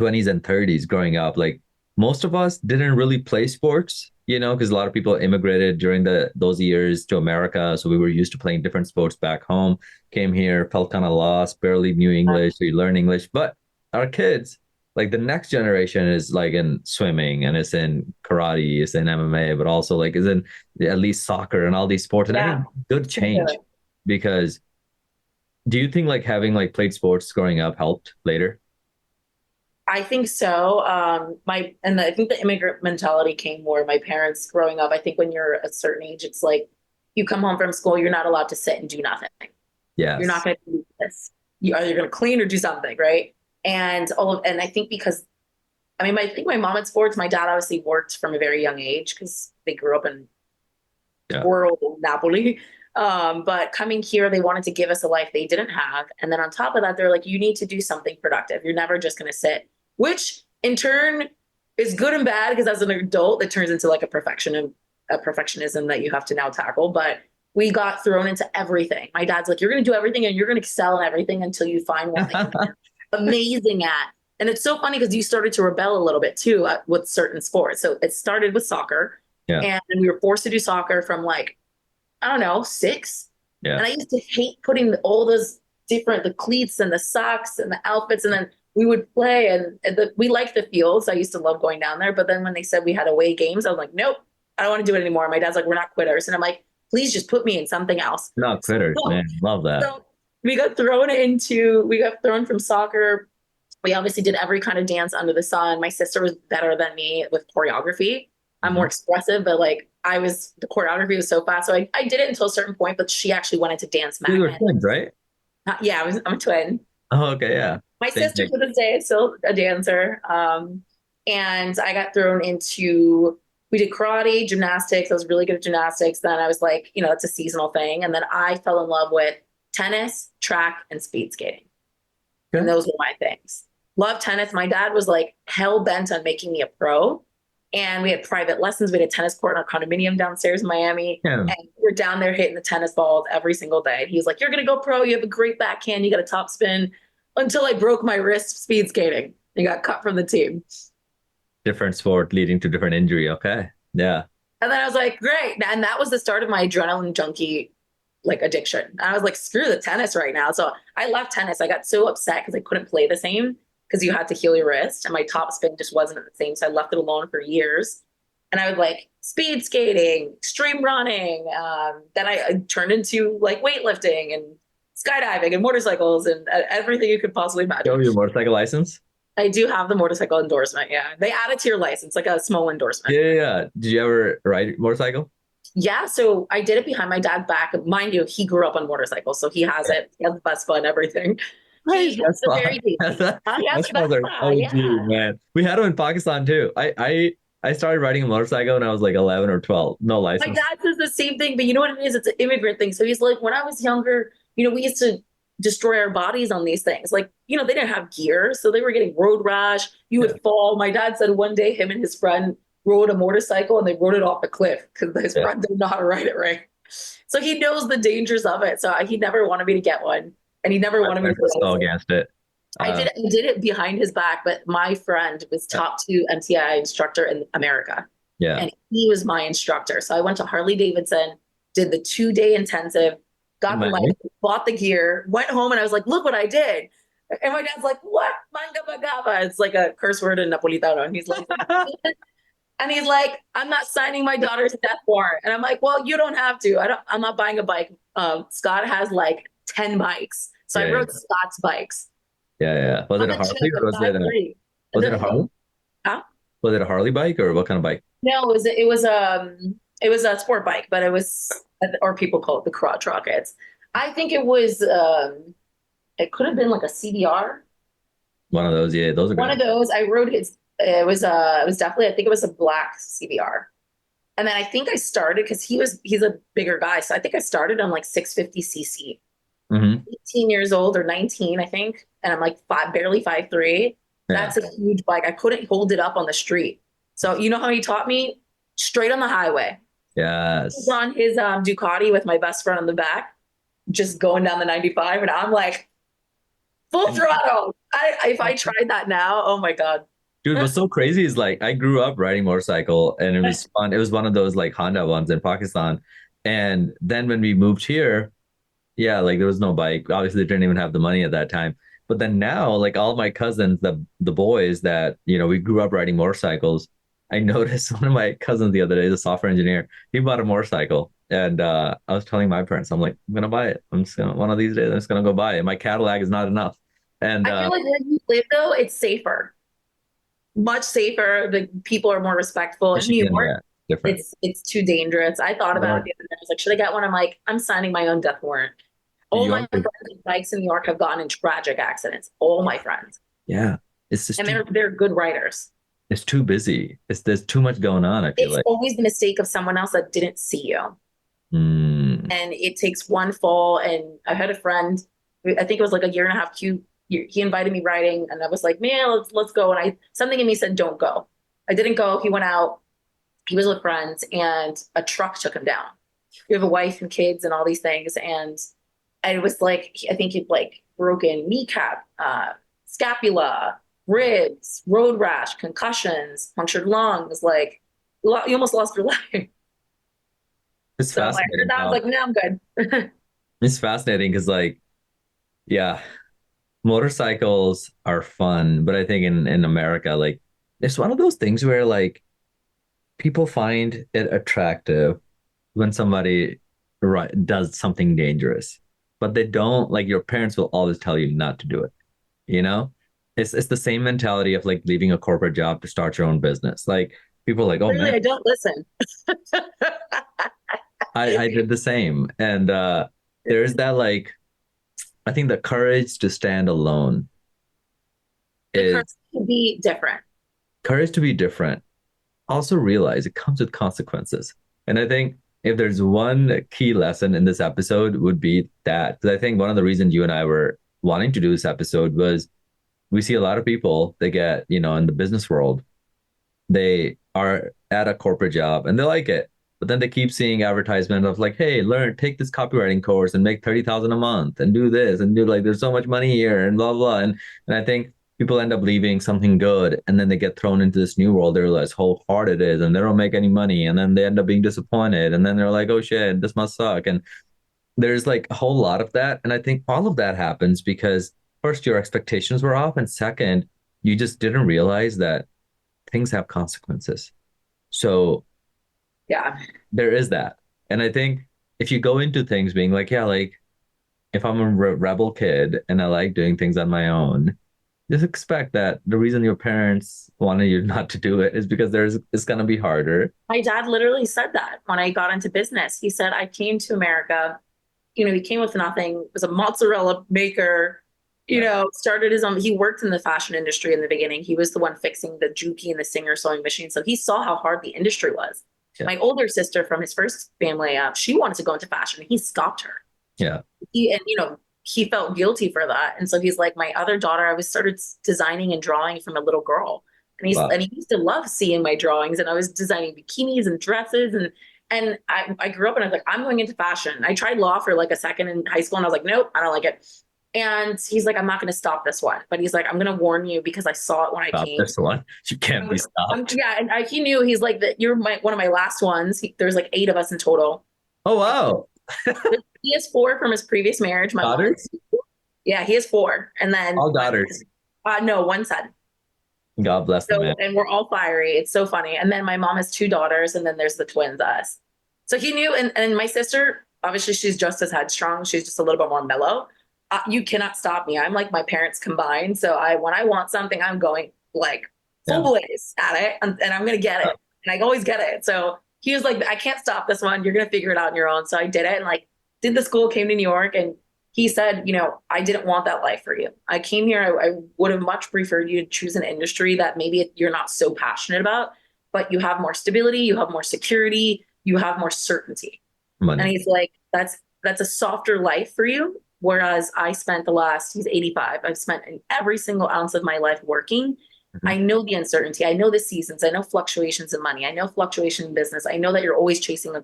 Speaker 2: 20s and 30s growing up, like most of us didn't really play sports, you know, because a lot of people immigrated during those years to America. So we were used to playing different sports back home, came here, felt kind of lost, barely knew English, so you learn English. But our kids, like the next generation is like in swimming and it's in karate, it's in MMA, but also like is in at least soccer and all these sports. And I
Speaker 1: Yeah.
Speaker 2: think good change because do you think like having like played sports growing up helped later?
Speaker 1: I think so. I think the immigrant mentality came more. My parents growing up. I think when you're a certain age, it's like you come home from school, you're not allowed to sit and do nothing. You're not
Speaker 2: Yes.
Speaker 1: going to do this. You are going to clean or do something, right? And I think because I think my mom at sports, my dad obviously worked from a very young age because they grew up in
Speaker 2: Yeah.
Speaker 1: rural Napoli. But coming here, they wanted to give us a life they didn't have. And then on top of that, they're like, you need to do something productive. You're never just going to sit, which in turn is good and bad because as an adult, it turns into like a perfectionism that you have to now tackle. But we got thrown into everything. My dad's like, you're going to do everything and you're going to excel in everything until you find one that you're amazing at. And it's so funny because you started to rebel a little bit too with certain sports. So it started with soccer,
Speaker 2: Yeah.
Speaker 1: and we were forced to do soccer from like I don't know, 6.
Speaker 2: Yeah.
Speaker 1: And I used to hate putting all those the cleats and the socks and the outfits. And then we would play we liked the fields. I used to love going down there. But then when they said we had away games, I was like, nope, I don't want to do it anymore. My dad's like, we're not quitters. And I'm like, please just put me in something else.
Speaker 2: Not quitters,
Speaker 1: So,
Speaker 2: man. Love that.
Speaker 1: so we got thrown from soccer. We obviously did every kind of dance under the sun. My sister was better than me with choreography. I'm more expressive, but like the choreography was so fast. So I did it until a certain point, but she actually went into dance
Speaker 2: You were
Speaker 1: magnet.
Speaker 2: twins, right?
Speaker 1: Yeah, I'm a twin.
Speaker 2: Oh, okay, yeah.
Speaker 1: My
Speaker 2: Same
Speaker 1: sister
Speaker 2: thing.
Speaker 1: to this day is still a dancer. And I got thrown into, we did karate, gymnastics. I was really good at gymnastics. Then I was like, it's a seasonal thing. And then I fell in love with tennis, track, and speed skating.
Speaker 2: Okay.
Speaker 1: And those were my things. Love tennis. My dad was like hell bent on making me a pro. And we had private lessons. We had a tennis court in our condominium downstairs in Miami.
Speaker 2: Yeah.
Speaker 1: And we were down there hitting the tennis balls every single day. And he was like, you're going to go pro. You have a great backhand. You got a top spin until I broke my wrist speed skating and got cut from the team.
Speaker 2: Different sport leading to different injury. Okay. Yeah.
Speaker 1: And then I was like, great. And that was the start of my adrenaline junkie like addiction. And I was like, screw the tennis right now. So I left tennis. I got so upset because I couldn't play the same because you had to heal your wrist and my top spin just wasn't the same. So I left it alone for years. And I would like speed skating, extreme running. Then I turned into like weightlifting and skydiving and motorcycles and everything you could possibly
Speaker 2: You have
Speaker 1: imagine.
Speaker 2: your motorcycle license?
Speaker 1: I do have the motorcycle endorsement. Yeah. They add it to your license, like a small endorsement.
Speaker 2: Yeah. Did you ever ride motorcycle?
Speaker 1: Yeah. So I did it behind my dad's back. Mind you, he grew up on motorcycles. So he has it. He has the Vespa and everything.
Speaker 2: Right.
Speaker 1: He has
Speaker 2: That's
Speaker 1: the
Speaker 2: fun.
Speaker 1: very deep. He has
Speaker 2: That's
Speaker 1: the
Speaker 2: father.
Speaker 1: Vespa.
Speaker 2: Oh,
Speaker 1: Yeah.
Speaker 2: gee, man. We had them in Pakistan too. I started riding a motorcycle when I was like 11 or 12. No
Speaker 1: My
Speaker 2: license.
Speaker 1: dad says the same thing, but you know what it is? It's an immigrant thing. So he's like, when I was younger, we used to destroy our bodies on these things. Like, they didn't have gear, so they were getting road rash. You
Speaker 2: Yeah.
Speaker 1: would fall. My dad said one day him and his friend rode a motorcycle and they rode it off a cliff because his
Speaker 2: Yeah.
Speaker 1: friend didn't know how to ride it right. So he knows the dangers of it. So he never wanted me to get one, and he never
Speaker 2: My
Speaker 1: wanted me to
Speaker 2: parents are so
Speaker 1: license.
Speaker 2: against it.
Speaker 1: I did it behind his back, but my friend was
Speaker 2: Yeah.
Speaker 1: top 2 MTI instructor in America,
Speaker 2: Yeah.
Speaker 1: and he was my instructor. So I went to Harley Davidson, did the 2-day intensive, got the
Speaker 2: Amazing.
Speaker 1: license, bought the gear, went home, and I was like, "Look what I did!" And my dad's like, "What? Manga bagaba?" It's like a curse word in Napolitano, and he's like, "I'm not signing my daughter's death warrant." And I'm like, "Well, you don't have to. I'm not buying a bike. Scott has like 10 bikes, so I
Speaker 2: Yeah.
Speaker 1: rode Scott's bikes."
Speaker 2: Yeah. Yeah. Was
Speaker 1: On
Speaker 2: it a
Speaker 1: the
Speaker 2: Harley
Speaker 1: trip
Speaker 2: or
Speaker 1: at 5'3".
Speaker 2: was it a Harley?
Speaker 1: Huh?
Speaker 2: Was it a Harley bike or what kind of bike?
Speaker 1: No, it was a sport bike, but it was, or people call it the crotch rockets. I think it could have been like a CBR.
Speaker 2: One of those. Yeah, those are
Speaker 1: One of
Speaker 2: good.
Speaker 1: those. I rode his. It was definitely, I think it was a black CBR. And then I think I started because he's a bigger guy, so I think I started on like 650 cc.
Speaker 2: Hmm.
Speaker 1: 18 years old or 19, I think, and I'm like barely 5'3".
Speaker 2: Yeah.
Speaker 1: That's a huge bike. I couldn't hold it up on the street. So you know how he taught me? Straight on the highway. He was
Speaker 2: Yes.
Speaker 1: on his Ducati with my best friend on the back, just going down the 95, and I'm like full
Speaker 2: And
Speaker 1: throttle. If I tried that now, oh my God.
Speaker 2: dude, what's so crazy is like I grew up riding motorcycle and it was fun. It was one of those like Honda ones in Pakistan. And then when we moved here, yeah, like there was no bike. Obviously, they didn't even have the money at that time. But then now, like all my cousins, the boys that, we grew up riding motorcycles. I noticed one of my cousins the other day, the software engineer, he bought a motorcycle. And I was telling my parents, I'm like, I'm gonna buy it. I'm just gonna one of these days, I'm just gonna go buy it. My Cadillac is not enough. And
Speaker 1: I feel like where you live though, it's safer, much safer. The people are more respectful. In New
Speaker 2: Michigan,
Speaker 1: York,
Speaker 2: yeah, different.
Speaker 1: it's too dangerous. I thought
Speaker 2: New
Speaker 1: about it
Speaker 2: York,
Speaker 1: the other day. I was like, should I get one? I'm like, I'm signing my own death warrant.
Speaker 2: New
Speaker 1: All my
Speaker 2: York,
Speaker 1: friends with bikes in New York have gotten in tragic accidents. All my friends,
Speaker 2: yeah, it's just
Speaker 1: and
Speaker 2: too
Speaker 1: they're good riders.
Speaker 2: it's too busy. There's too much going on, I feel
Speaker 1: It's
Speaker 2: like.
Speaker 1: always the mistake of someone else that didn't see you,
Speaker 2: Mm,
Speaker 1: and it takes one fall. And I had a friend, I think it was like a year and a half. He invited me riding, and I was like, man, let's go. And something in me said, don't go. I didn't go. He went out. He was with friends, and a truck took him down. You have a wife and kids and all these things, and it was like, I think he'd like broken kneecap, scapula, ribs, road rash, concussions, punctured lungs. Like you almost lost your life.
Speaker 2: it's
Speaker 1: So I heard
Speaker 2: fascinating
Speaker 1: that. I was
Speaker 2: how
Speaker 1: like, no, I'm good.
Speaker 2: it's fascinating because like, yeah, motorcycles are fun, but I think in America, like it's one of those things where like people find it attractive when somebody does something dangerous, but they don't like your parents will always tell you not to do it, you know? It's the same mentality of like leaving a corporate job to start your own business. Like people are like, oh
Speaker 1: Clearly,
Speaker 2: man,
Speaker 1: I don't listen.
Speaker 2: I did the same. And there's that like I think the courage to stand alone
Speaker 1: The
Speaker 2: is
Speaker 1: curse can be different.
Speaker 2: courage to be different. Also realize it comes with consequences. And I think if there's one key lesson in this episode would be that. Because I think one of the reasons you and I were wanting to do this episode was we see a lot of people they get, in the business world, they are at a corporate job and they like it. But then they keep seeing advertisement of like, hey, take this copywriting course and make 30,000 a month and do this and do like, there's so much money here and blah, blah. And I think people end up leaving something good and then they get thrown into this new world. They realize how hard it is and they don't make any money. And then they end up being disappointed. And then they're like, oh shit, this must suck. And there's like a whole lot of that. And I think all of that happens because first, your expectations were off. And second, you just didn't realize that things have consequences. So
Speaker 1: Yeah.
Speaker 2: there is that. And I think if you go into things being like, yeah, like if I'm a rebel kid and I like doing things on my own, just expect that the reason your parents wanted you not to do it is because it's gonna be harder.
Speaker 1: My dad literally said that when I got into business. He said, I came to America, he came with nothing, was a mozzarella maker,
Speaker 2: Right.
Speaker 1: started his own. He worked in the fashion industry in the beginning. He was the one fixing the Juki and the Singer sewing machine. So he saw how hard the industry was.
Speaker 2: Yeah.
Speaker 1: My older sister from his first family, she wanted to go into fashion. He stopped her.
Speaker 2: Yeah.
Speaker 1: And he felt guilty for that. And so he's like, my other daughter, I was started designing and drawing from a little girl.
Speaker 2: Wow.
Speaker 1: And he used to love seeing my drawings, and I was designing bikinis and dresses, and I grew up and I was like, I'm going into fashion. I tried law for like a second in high school and I was like, nope, I don't like it. And he's like, I'm not going to stop this one. But he's like, I'm going to warn you because I saw it when I
Speaker 2: Stop
Speaker 1: came.
Speaker 2: this one. You can't be stopped.
Speaker 1: Yeah. And he knew, he's like, that you're one of my last ones. There's like 8 of us in total.
Speaker 2: Oh, wow.
Speaker 1: He has 4 from his previous marriage. My mom,
Speaker 2: Daughters?
Speaker 1: yeah, he has 4. And then
Speaker 2: All daughters.
Speaker 1: no, one son.
Speaker 2: God bless them, man.
Speaker 1: And we're all fiery. It's so funny. And then my mom has 2 daughters, and then there's the twins, us. So he knew. And my sister, obviously, she's just as headstrong. She's just a little bit more mellow. You cannot stop me. I'm like my parents combined. So when I want something, I'm going like full blaze at it, and I'm going to get it. And I always get it. So he was like, I can't stop this one. You're going to figure it out on your own. So I did it, and like did the school, came to New York, and he said, I didn't want that life for you. I came here. I would have much preferred you to choose an industry that maybe you're not so passionate about, but you have more stability, you have more security, you have more certainty.
Speaker 2: Money.
Speaker 1: And he's like, that's a softer life for you. Whereas I spent he's 85. I've spent every single ounce of my life working. I know the uncertainty. I know the seasons. I know fluctuations in money. I know fluctuation in business. I know that you're always chasing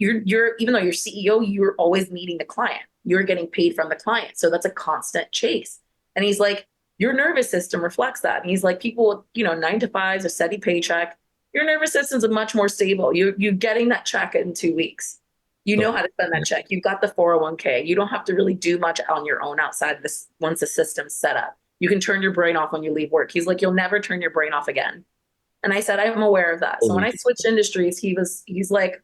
Speaker 1: you're even though you're CEO, you're always meeting the client. You're getting paid from the client. So that's a constant chase. And he's like, your nervous system reflects that. And he's like, people, 9 to 5s, a steady paycheck. Your nervous system's much more stable. You're getting that check in 2 weeks. You know how to spend that check. You've got the 401k. You don't have to really do much on your own outside this once the system's set up. You can turn your brain off when you leave work. He's like, you'll never turn your brain off again. And I said, I'm aware of that. So when I switched industries, he's like,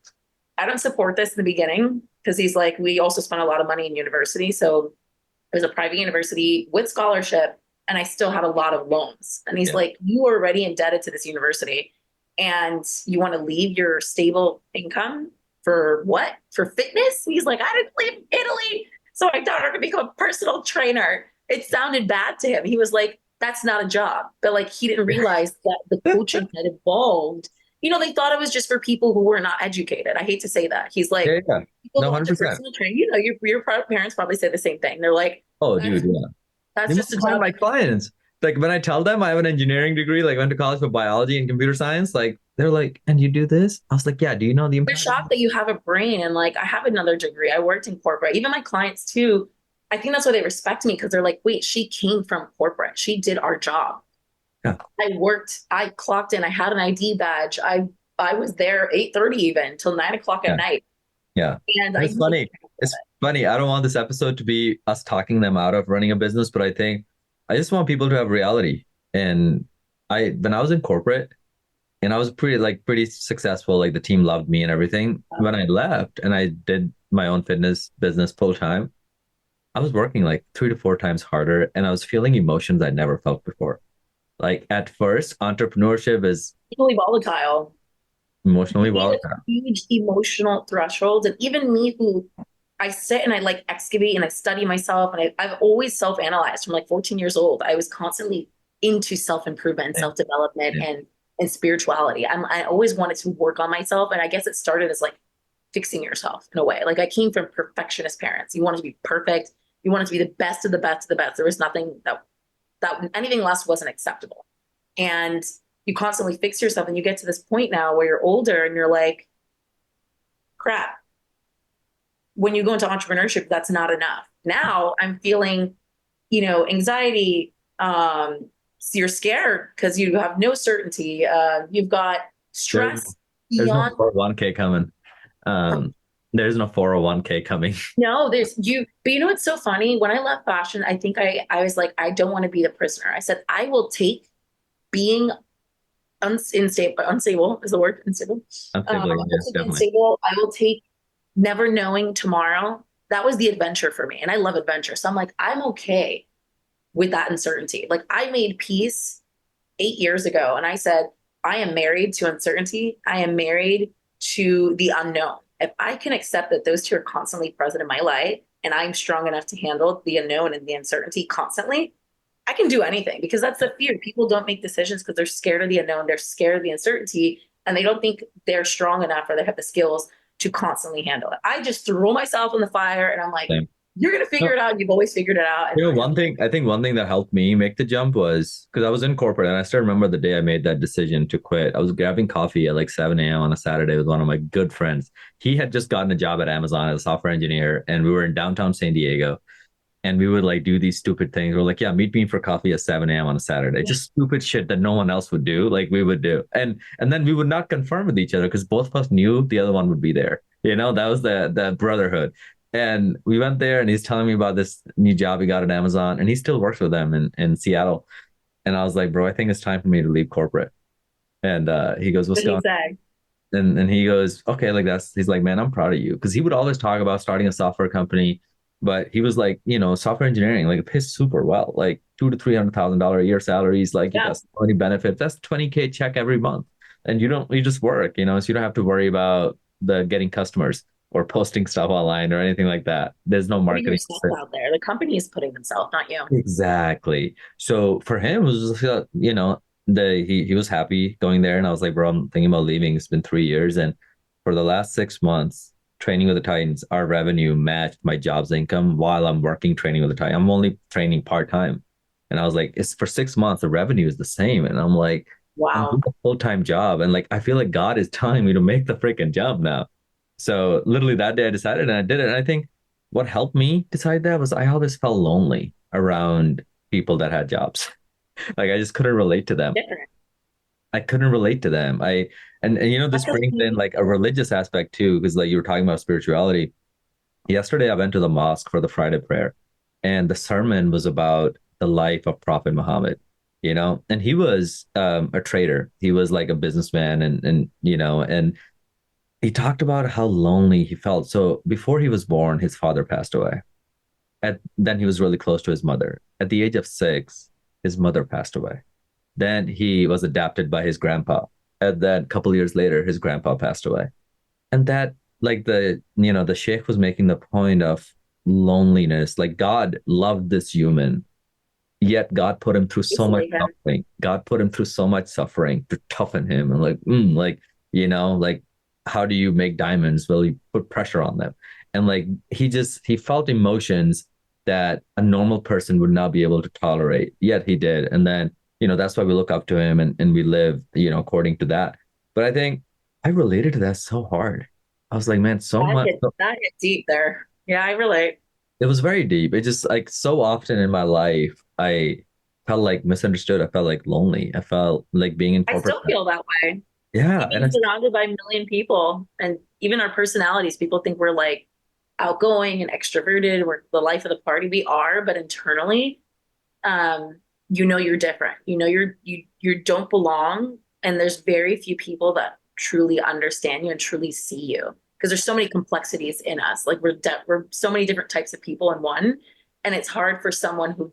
Speaker 1: I don't support this in the beginning, because he's like, we also spent a lot of money in university. So it was a private university with scholarship, and I still had a lot of loans. And he's like, you are already indebted to this university, and you want to leave your stable income for what? For fitness? He's like, I didn't leave Italy so my daughter could become a personal trainer. It sounded bad to him. He was like, that's not a job. But like, he didn't realize that the coaching had evolved. They thought it was just for people who were not educated. I hate to say that. He's like,
Speaker 2: no, 100%.
Speaker 1: Personal training. Your parents probably say the same thing. They're like,
Speaker 2: oh, dude, yeah.
Speaker 1: That's just a job.
Speaker 2: My clients, like when I tell them I have an engineering degree, like went to college for biology and computer science, like they're like, and you do this? I was like, yeah. Do you know the impact?
Speaker 1: They're shocked that you have a brain. And like, I have another degree. I worked in corporate. Even my clients too. I think that's why they respect me, because they're like, wait, she came from corporate. She did our job. Yeah. I clocked in. I had an ID badge. I was there 8:30 even till 9 o'clock at night.
Speaker 2: Yeah. And it's funny. It's funny. I don't want this episode to be us talking them out of running a business, but I think I just want people to have reality. And when I was in corporate and I was pretty successful, like the team loved me and everything. When I left and I did my own fitness business full time, I was working like 3 to 4 times harder, and I was feeling emotions I never felt before. Like at first, entrepreneurship is
Speaker 1: really volatile.
Speaker 2: Emotionally volatile.
Speaker 1: Huge emotional thresholds. And even me, who I sit and I like excavate and I study myself, and I've always self-analyzed from like 14 years old. I was constantly into self-improvement and self-development and spirituality. I always wanted to work on myself. And I guess it started as like fixing yourself in a way. Like I came from perfectionist parents. You wanted to be perfect. You wanted to be the best of the best of the best. There was nothing that anything less wasn't acceptable. And you constantly fix yourself, and you get to this point now where you're older and you're like, crap. When you go into entrepreneurship, that's not enough. Now I'm feeling, anxiety. So you're scared because you have no certainty. You've got stress.
Speaker 2: There's no 401k coming. There's no 401k coming.
Speaker 1: No, but it's so funny. When I left fashion, I think I was like, I don't want to be the prisoner. I said, I will take being unstable is the word. Unstable. Unstable. I will take never knowing tomorrow. That was the adventure for me. And I love adventure. So I'm like, I'm okay with that uncertainty. Like I made peace 8 years ago. And I said, I am married to uncertainty. I am married to the unknown. If I can accept that those two are constantly present in my life, and I'm strong enough to handle the unknown and the uncertainty constantly, I can do anything, because that's the fear. People don't make decisions because they're scared of the unknown. They're scared of the uncertainty, and they don't think they're strong enough or they have the skills to constantly handle it. I just throw myself in the fire, and I'm like, You're gonna figure it out. You've always figured it out. And
Speaker 2: One thing, I think one thing that helped me make the jump was because I was in corporate and I still remember the day I made that decision to quit. I was grabbing coffee at like 7 a.m. on a Saturday with one of my good friends. He had just gotten a job at Amazon as a software engineer, and we were in downtown San Diego. And we would like do these stupid things. We're like, yeah, meet me for coffee at 7 a.m. on a Saturday. Just stupid shit that no one else would do, like we would do. And then we would not confirm with each other because both of us knew the other one would be there. That was the brotherhood. And we went there and he's telling me about this new job he got at Amazon and he still works with them in Seattle. And I was like, bro, I think it's time for me to leave corporate. And he goes, what's
Speaker 1: what did he
Speaker 2: going
Speaker 1: say?
Speaker 2: and he goes, okay, like he's like, man, I'm proud of you. Because he would always talk about starting a software company, but he was like, software engineering, like it pays super well, like $200,000 to $300,000 a year salaries, like
Speaker 1: Yeah.
Speaker 2: that's 20 benefits, that's 20K check every month. And you just work, so you don't have to worry about the getting customers or posting stuff online or anything like that. There's no
Speaker 1: Putting
Speaker 2: marketing.
Speaker 1: yourself out there. The company is putting themselves, not you.
Speaker 2: Exactly. So for him, it was just, he was happy going there, and I was like, bro, I'm thinking about leaving. It's been 3 years, and for the last 6 months, training with the Titans, our revenue matched my job's income while I'm working training with the Titans. I'm only training part time, and I was like, it's for 6 months, the revenue is the same, and I'm like, I'm doing
Speaker 1: Wow.
Speaker 2: a full-time job, and like I feel like God is telling me to make the freaking jump now. So literally that day I decided, and I did it. And I think what helped me decide that was I always felt lonely around people that had jobs. Like I just couldn't relate to them.
Speaker 1: Different.
Speaker 2: I couldn't relate to them. This
Speaker 1: That's a
Speaker 2: brings in like a religious aspect too, because like you were talking about spirituality. Yesterday I went to the mosque for the Friday prayer, and the sermon was about the life of Prophet Muhammad. And he was a trader. He was like a businessman, and he talked about how lonely he felt. So before he was born, his father passed away. Then he was really close to his mother. At the age of 6, his mother passed away. Then he was adopted by his grandpa. And then a couple years later, his grandpa passed away. And that, like the sheikh was making the point of loneliness. Like God loved this human, yet God put him through so much
Speaker 1: Isolate him.
Speaker 2: suffering. God put him through so much suffering to toughen him. And like how do you make diamonds? Well, you put pressure on them. And like he felt emotions that a normal person would not be able to tolerate, yet he did. And then, that's why we look up to him, and we live, according to that. But I think I related to that so hard. I was like, man, so much.
Speaker 1: That hit deep there. Yeah, I relate.
Speaker 2: It was very deep. It just like so often in my life, I felt like misunderstood. I felt like lonely. I felt like being in
Speaker 1: I
Speaker 2: corporate.
Speaker 1: still feel that way.
Speaker 2: Yeah. And
Speaker 1: Being surrounded by a million people and even our personalities, people think we're like outgoing and extroverted. We're the life of the party. We are, but internally, you're different. You don't belong. And there's very few people that truly understand you and truly see you because there's so many complexities in us. Like we're so many different types of people in one. And it's hard for someone who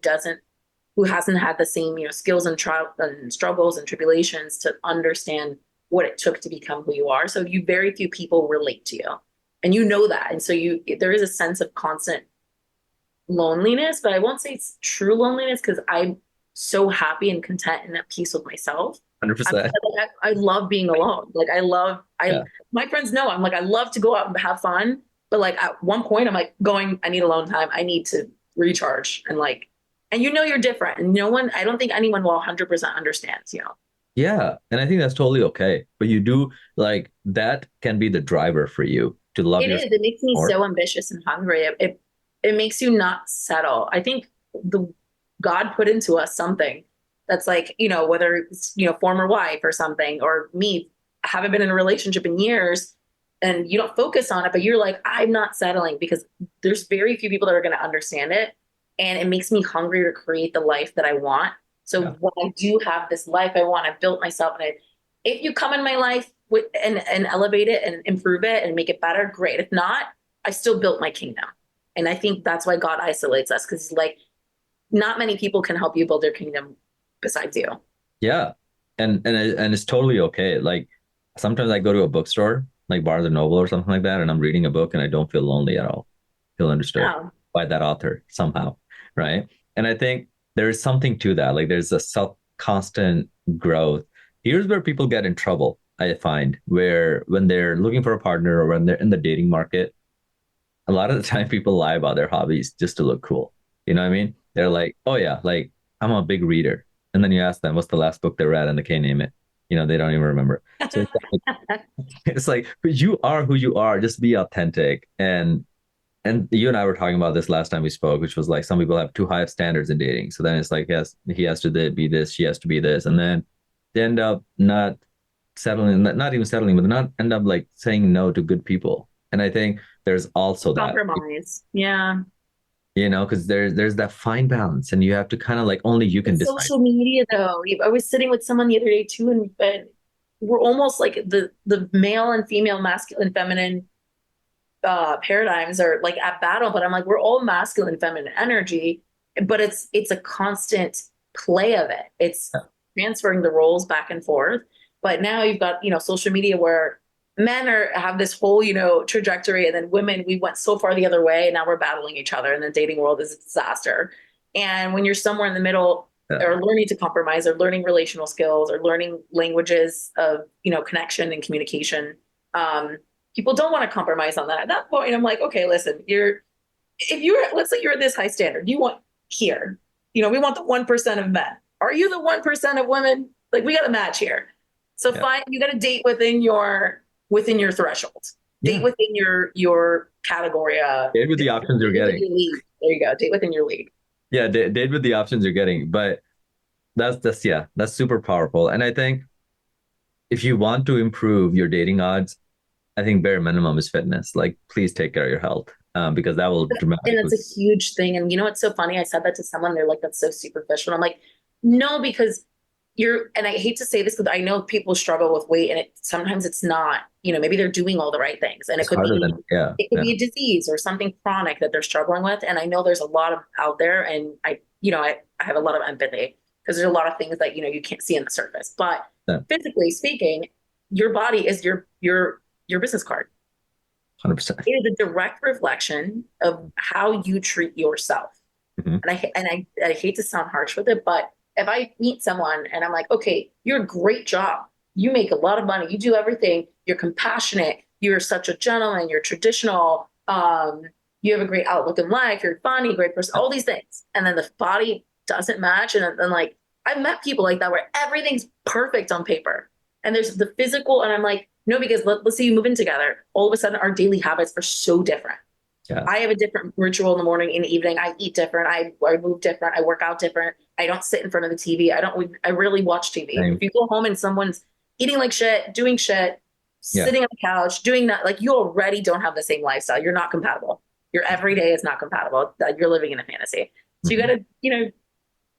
Speaker 1: hasn't had the same, skills and struggles and tribulations to understand what it took to become who you are. So very few people relate to you, and that. And so there is a sense of constant loneliness, but I won't say it's true loneliness because I'm so happy and content and at peace with myself. I,
Speaker 2: 100%.
Speaker 1: I love being alone. Like
Speaker 2: Yeah.
Speaker 1: my friends know I'm like, I love to go out and have fun. But like at one point I'm like I need alone time. I need to recharge and you're different. And I don't think anyone will 100% understands.
Speaker 2: Yeah. And I think that's totally okay. But you do like that can be the driver for you to love
Speaker 1: It is.
Speaker 2: yourself
Speaker 1: It makes me
Speaker 2: more.
Speaker 1: so ambitious and hungry. It makes you not settle. I think the God put into us something that's like, whether it's, former wife or something, or me, I haven't been in a relationship in years and you don't focus on it, but you're like, I'm not settling because there's very few people that are going to understand it. And it makes me hungry to create the life that I want. So
Speaker 2: Yeah.
Speaker 1: when I do have this life I want, I've built myself if you come in my life and elevate it and improve it and make it better, great. If not, I still built my kingdom. And I think that's why God isolates us because like not many people can help you build your kingdom besides you.
Speaker 2: Yeah. And it's totally okay. Like sometimes I go to a bookstore, like Barnes and Noble or something like that, and I'm reading a book and I don't feel lonely at all. Feel understood
Speaker 1: Yeah.
Speaker 2: by that author somehow. Right. And I think there is something to that. Like there's a self constant growth. Here's where people get in trouble, I find, where when they're looking for a partner or when they're in the dating market, a lot of the time people lie about their hobbies just to look cool. You know what I mean? They're like, oh yeah, like I'm a big reader. And then you ask them what's the last book they read and they can't name it. They don't even remember. So it's like, it's like, but you are who you are. Just be authentic. And you and I were talking about this last time we spoke, which was like some people have too high of standards in dating. So then it's like, yes, he has to be this, she has to be this. And then they end up not settling, not even settling, but not end up like saying no to good people. And I think there's also that,
Speaker 1: Compromise. Yeah.
Speaker 2: because there's that fine balance, and you have to kind of like only you can
Speaker 1: It's
Speaker 2: decide.
Speaker 1: social media though. I was sitting with someone the other day too, and we're almost like the male and female, masculine, feminine paradigms are like at battle, but I'm like, we're all masculine, feminine energy, but it's a constant play of it. It's transferring the roles back and forth. But now you've got, social media where men have this whole, trajectory, and then women, we went so far the other way, and now we're battling each other, and the dating world is a disaster. And when you're somewhere in the middle,
Speaker 2: Yeah.
Speaker 1: or learning to compromise, or learning relational skills, or learning languages of, connection and communication, people don't want to compromise on that. At that point, I'm like, okay, listen, let's say you're at this high standard, you want here, we want the 1% of men. Are you the 1% of women? Like, we got a match here. So
Speaker 2: Yeah.
Speaker 1: you got to date within your threshold, date
Speaker 2: Yeah.
Speaker 1: within your category.
Speaker 2: Date with the options you're
Speaker 1: Date within
Speaker 2: getting.
Speaker 1: your league. There you go. Date within your league.
Speaker 2: Yeah, date with the options you're getting. But that's super powerful. And I think if you want to improve your dating odds, I think bare minimum is fitness. Like, please take care of your health, because that will
Speaker 1: And
Speaker 2: dramatically.
Speaker 1: that's a huge thing. And what's so funny? I said that to someone, they're like, that's so superficial. And I'm like, no, because and I hate to say this, because I know people struggle with weight, and sometimes it's not, maybe they're doing all the right things, and
Speaker 2: It's harder than, yeah,
Speaker 1: it could
Speaker 2: yeah.
Speaker 1: be a disease or something chronic that they're struggling with. And I know there's a lot of out there, and I have a lot of empathy, because there's a lot of things that, you can't see on the surface, but
Speaker 2: Yeah.
Speaker 1: physically speaking, your body is your business card.
Speaker 2: 100%.
Speaker 1: It is a direct reflection of how you treat yourself.
Speaker 2: Mhm.
Speaker 1: And I hate to sound harsh with it, but if I meet someone and I'm like, okay, you're a great job, you make a lot of money, you do everything, you're compassionate, you're such a gentleman, you're traditional, you have a great outlook in life, you're funny, great person, all these things, and then the body doesn't match, and then like I've met people like that where everything's perfect on paper, and there's the physical, and I'm like, no, because let's say you move in together, all of a sudden our daily habits are so different.
Speaker 2: Yeah.
Speaker 1: I have a different ritual in the morning, in the evening. I eat different. I move different. I work out different. I don't sit in front of the TV. I really watch TV.
Speaker 2: Same.
Speaker 1: If you go home and someone's eating like shit, doing shit,
Speaker 2: Yeah.
Speaker 1: sitting on the couch, doing that, like, you already don't have the same lifestyle. You're not compatible. Your everyday is not compatible. You're living in a fantasy. So you got to,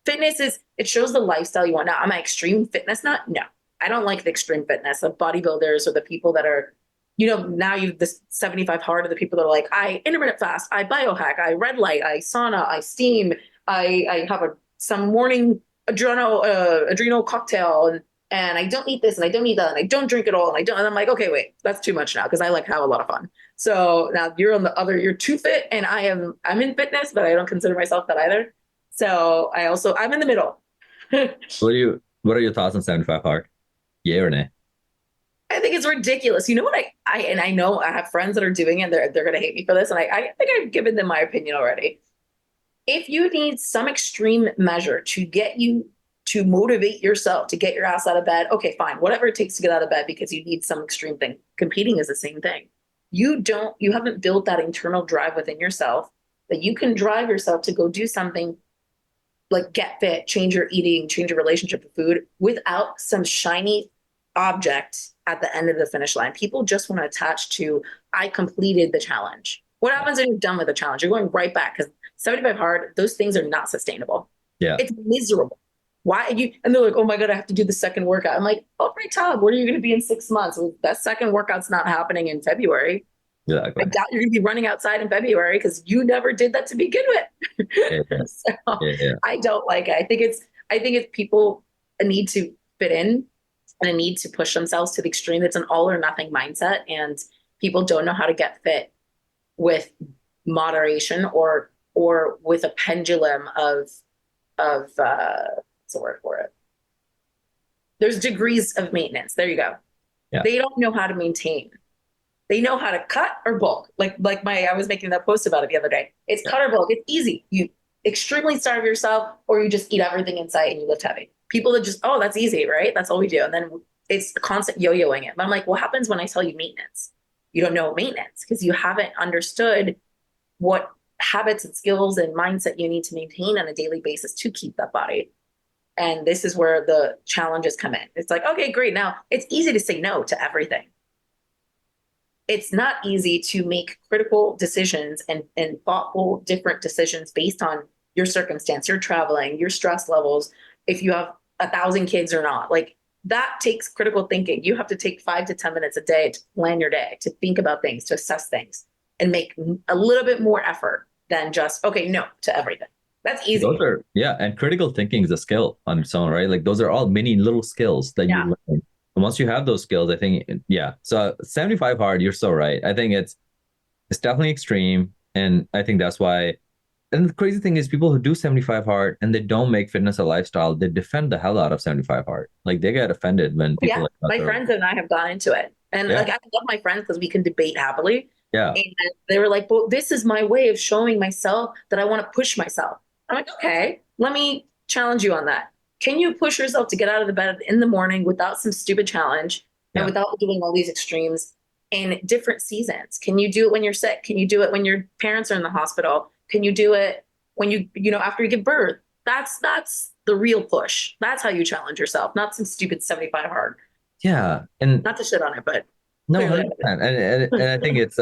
Speaker 1: fitness it shows the lifestyle you want. Now, am I extreme fitness nut? No, I don't like the extreme fitness of bodybuilders or the people that are, now you've this 75 hard are the people that are like, I intermittent fast, I biohack, I red light, I sauna, I steam, I have some morning adrenal cocktail, and I don't eat this and I don't eat that and I don't drink at all and I'm like, okay, wait, that's too much now, because I like to have a lot of fun. So now you're too fit, and I'm in fitness, but I don't consider myself that either. So I'm in the middle.
Speaker 2: What are your thoughts on 75 hard? Yay or nay?
Speaker 1: I think it's ridiculous. You know what I know I have friends that are doing it. They're going to hate me for this. And I think I've given them my opinion already. If you need some extreme measure to get you to motivate yourself to get your ass out of bed, okay, fine, whatever it takes to get out of bed, because you need some extreme thing. Competing is the same thing. You haven't built that internal drive within yourself that you can drive yourself to go do something like get fit, change your eating, change your relationship with food without some shiny object at the end of the finish line. People just want to attach to, I completed the challenge. What happens when you're done with the challenge? You're going right back, because 75 hard, those things are not sustainable.
Speaker 2: Yeah.
Speaker 1: It's miserable. Why and they're like, oh my God, I have to do the second workout. I'm like, all right, Tom, where are you going to be in 6 months? Well, that second workout's not happening in February.
Speaker 2: Exactly.
Speaker 1: I doubt you're going to be running outside in February, because you never did that to begin with.
Speaker 2: Yeah.
Speaker 1: So
Speaker 2: Yeah.
Speaker 1: I don't like it. I think it's people need to fit in and a need to push themselves to the extreme. It's an all or nothing mindset, and people don't know how to get fit with moderation or with a pendulum of what's the word for it? There's degrees of maintenance. There you go.
Speaker 2: Yeah.
Speaker 1: They don't know how to maintain. They know how to cut or bulk. Like my I was making that post about it the other day. It's
Speaker 2: Yeah.
Speaker 1: cut or bulk. It's easy. You extremely starve yourself, or you just eat everything in sight and you lift heavy. People that just, oh, that's easy, right? That's all we do. And then it's the constant yo-yoing it. But I'm like, what happens when I tell you maintenance? You don't know maintenance because you haven't understood what habits and skills and mindset you need to maintain on a daily basis to keep that body. And this is where the challenges come in. It's like, okay, great. Now it's easy to say no to everything. It's not easy to make critical decisions and thoughtful, different decisions based on your circumstance, your traveling, your stress levels, if you have 1,000 kids or not. Like that takes critical thinking. You have to take 5 to 10 minutes a day to plan your day, to think about things, to assess things, and make a little bit more effort than just, okay, no to everything. That's easy.
Speaker 2: Those are, yeah, and critical thinking is a skill on its own, right? Like those are all mini little skills that you
Speaker 1: Yeah.
Speaker 2: learn. And once you have those skills, I think, yeah. So 75 hard, you're so right. I think it's definitely extreme. And I think that's why. And the crazy thing is, people who do 75 hard and they don't make fitness a lifestyle, they defend the hell out of 75 hard. Like they get offended when people
Speaker 1: Yeah.
Speaker 2: like
Speaker 1: My
Speaker 2: that are like,
Speaker 1: friends and I have gone into it. And
Speaker 2: yeah,
Speaker 1: like I love my friends because we can debate happily.
Speaker 2: yeah,
Speaker 1: And they were like, well, this is my way of showing myself that I want to push myself. I'm like, okay, let me challenge you on that. Can you push yourself to get out of the bed in the morning without some stupid challenge and
Speaker 2: yeah,
Speaker 1: without doing all these extremes in different seasons? Can you do it when you're sick? Can you do it when your parents are in the hospital? Can you do it when after you give birth? That's the real push. That's how you challenge yourself, not some stupid 75 hard.
Speaker 2: yeah. And
Speaker 1: Not to shit on it, but
Speaker 2: no,
Speaker 1: clearly.
Speaker 2: 100%. And I think it's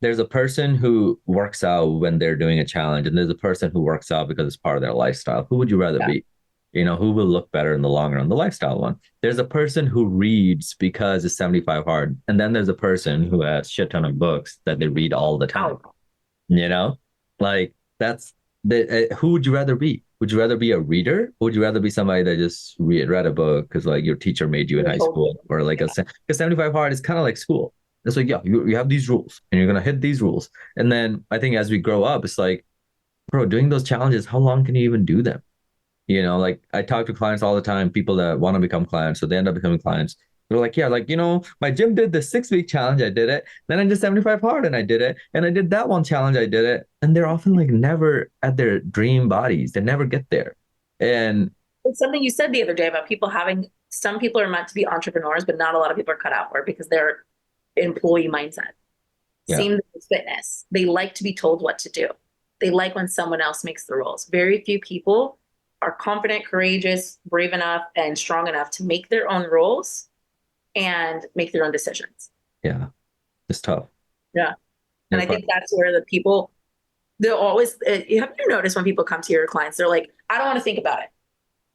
Speaker 2: there's a person who works out when they're doing a challenge, and there's a person who works out because it's part of their lifestyle. Who would you rather
Speaker 1: Yeah.
Speaker 2: be? Who will look better in the long run? The lifestyle one. There's a person who reads because it's 75 hard. And then there's a person who has shit ton of books that they read all the time.
Speaker 1: Oh,
Speaker 2: You know, like that's who would you rather be? Would you rather be a reader? Or would you rather be somebody that just read a book because like your teacher made you in
Speaker 1: you're
Speaker 2: high
Speaker 1: told.
Speaker 2: school, or like
Speaker 1: Yeah.
Speaker 2: because 75 hard is kind of like school. It's like, yeah, you have these rules and you're gonna hit these rules. And then I think as we grow up, it's like, bro, doing those challenges, how long can you even do them? Like I talk to clients all the time, people that want to become clients, so they end up becoming clients. They're like, yeah, like, my gym did the 6 week challenge, I did it. Then I did 75 hard and I did it. And I did that one challenge, I did it. And they're often like never at their dream bodies. They never get there. And
Speaker 1: It's something you said the other day about people having, some people are meant to be entrepreneurs, but not a lot of people are cut out for it because they're employee mindset.
Speaker 2: yeah,
Speaker 1: Same with fitness. They like to be told what to do. They like when someone else makes the rules. Very few people are confident, courageous, brave enough, and strong enough to make their own rules and make their own decisions.
Speaker 2: yeah, it's tough.
Speaker 1: Yeah. And
Speaker 2: You're
Speaker 1: I
Speaker 2: quite,
Speaker 1: think that's where the people, they'll always, have you noticed when people come to your clients, they're like, I don't want to think about it.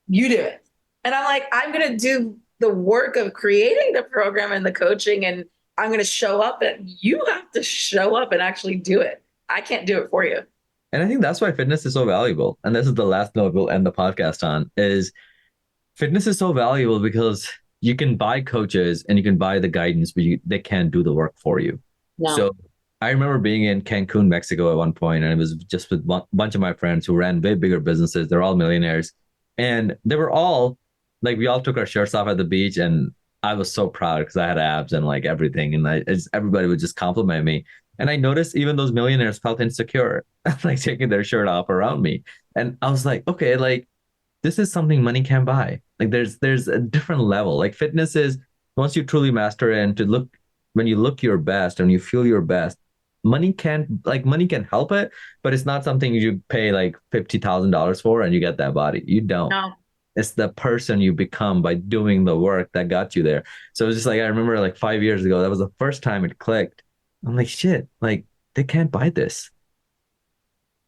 Speaker 1: You do it. And I'm like, I'm going to do the work of creating the program and the coaching, and I'm going to show up, and you have to show up and actually do it. I can't do it for you.
Speaker 2: and I think that's why fitness is so valuable. And this is the last note we'll end the podcast on is fitness is so valuable because you can buy coaches and you can buy the guidance, but they can't do the work for you.
Speaker 1: No.
Speaker 2: So I remember being in Cancun, Mexico at one point, and it was just with a bunch of my friends who ran way bigger businesses. They're all millionaires. And they were all like, we all took our shirts off at the beach. And I was so proud because I had abs and like everything. And everybody would just compliment me. And I noticed even those millionaires felt insecure, like taking their shirt off around me. And I was like, okay, like this is something money can't buy. Like there's a different level. Like fitness is once you truly master it and to look when you look your best and you feel your best, money can help it, but it's not something you pay like $50,000 for and you get that body. You don't.
Speaker 1: No.
Speaker 2: It's the person you become by doing the work that got you there. So it's just like I remember like 5 years ago, that was the first time it clicked. I'm like, shit, like they can't buy this.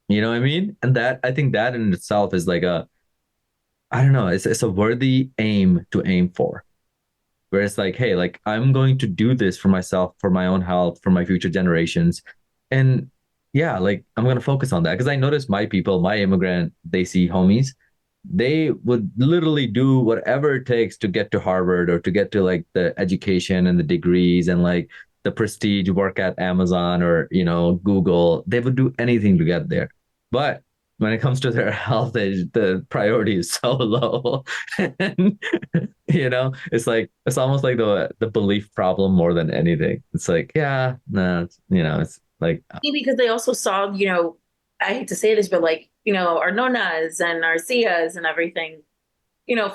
Speaker 2: You know what I mean? And that I think that in itself is like I don't know, it's a worthy aim to aim for. Where it's like, hey, like I'm going to do this for myself, for my own health, for my future generations. And yeah, like I'm gonna focus on that. Because I noticed my people, my immigrant, they see homies, they would literally do whatever it takes to get to Harvard or to get to like the education and the degrees and like the prestige work at Amazon or Google. They would do anything to get there. But when it comes to their health, the priority is so low. And it's like it's almost like the belief problem more than anything. It's like, yeah, no, it's like
Speaker 1: Maybe because they also saw, I hate to say this, but like, our nonas and our cias and everything,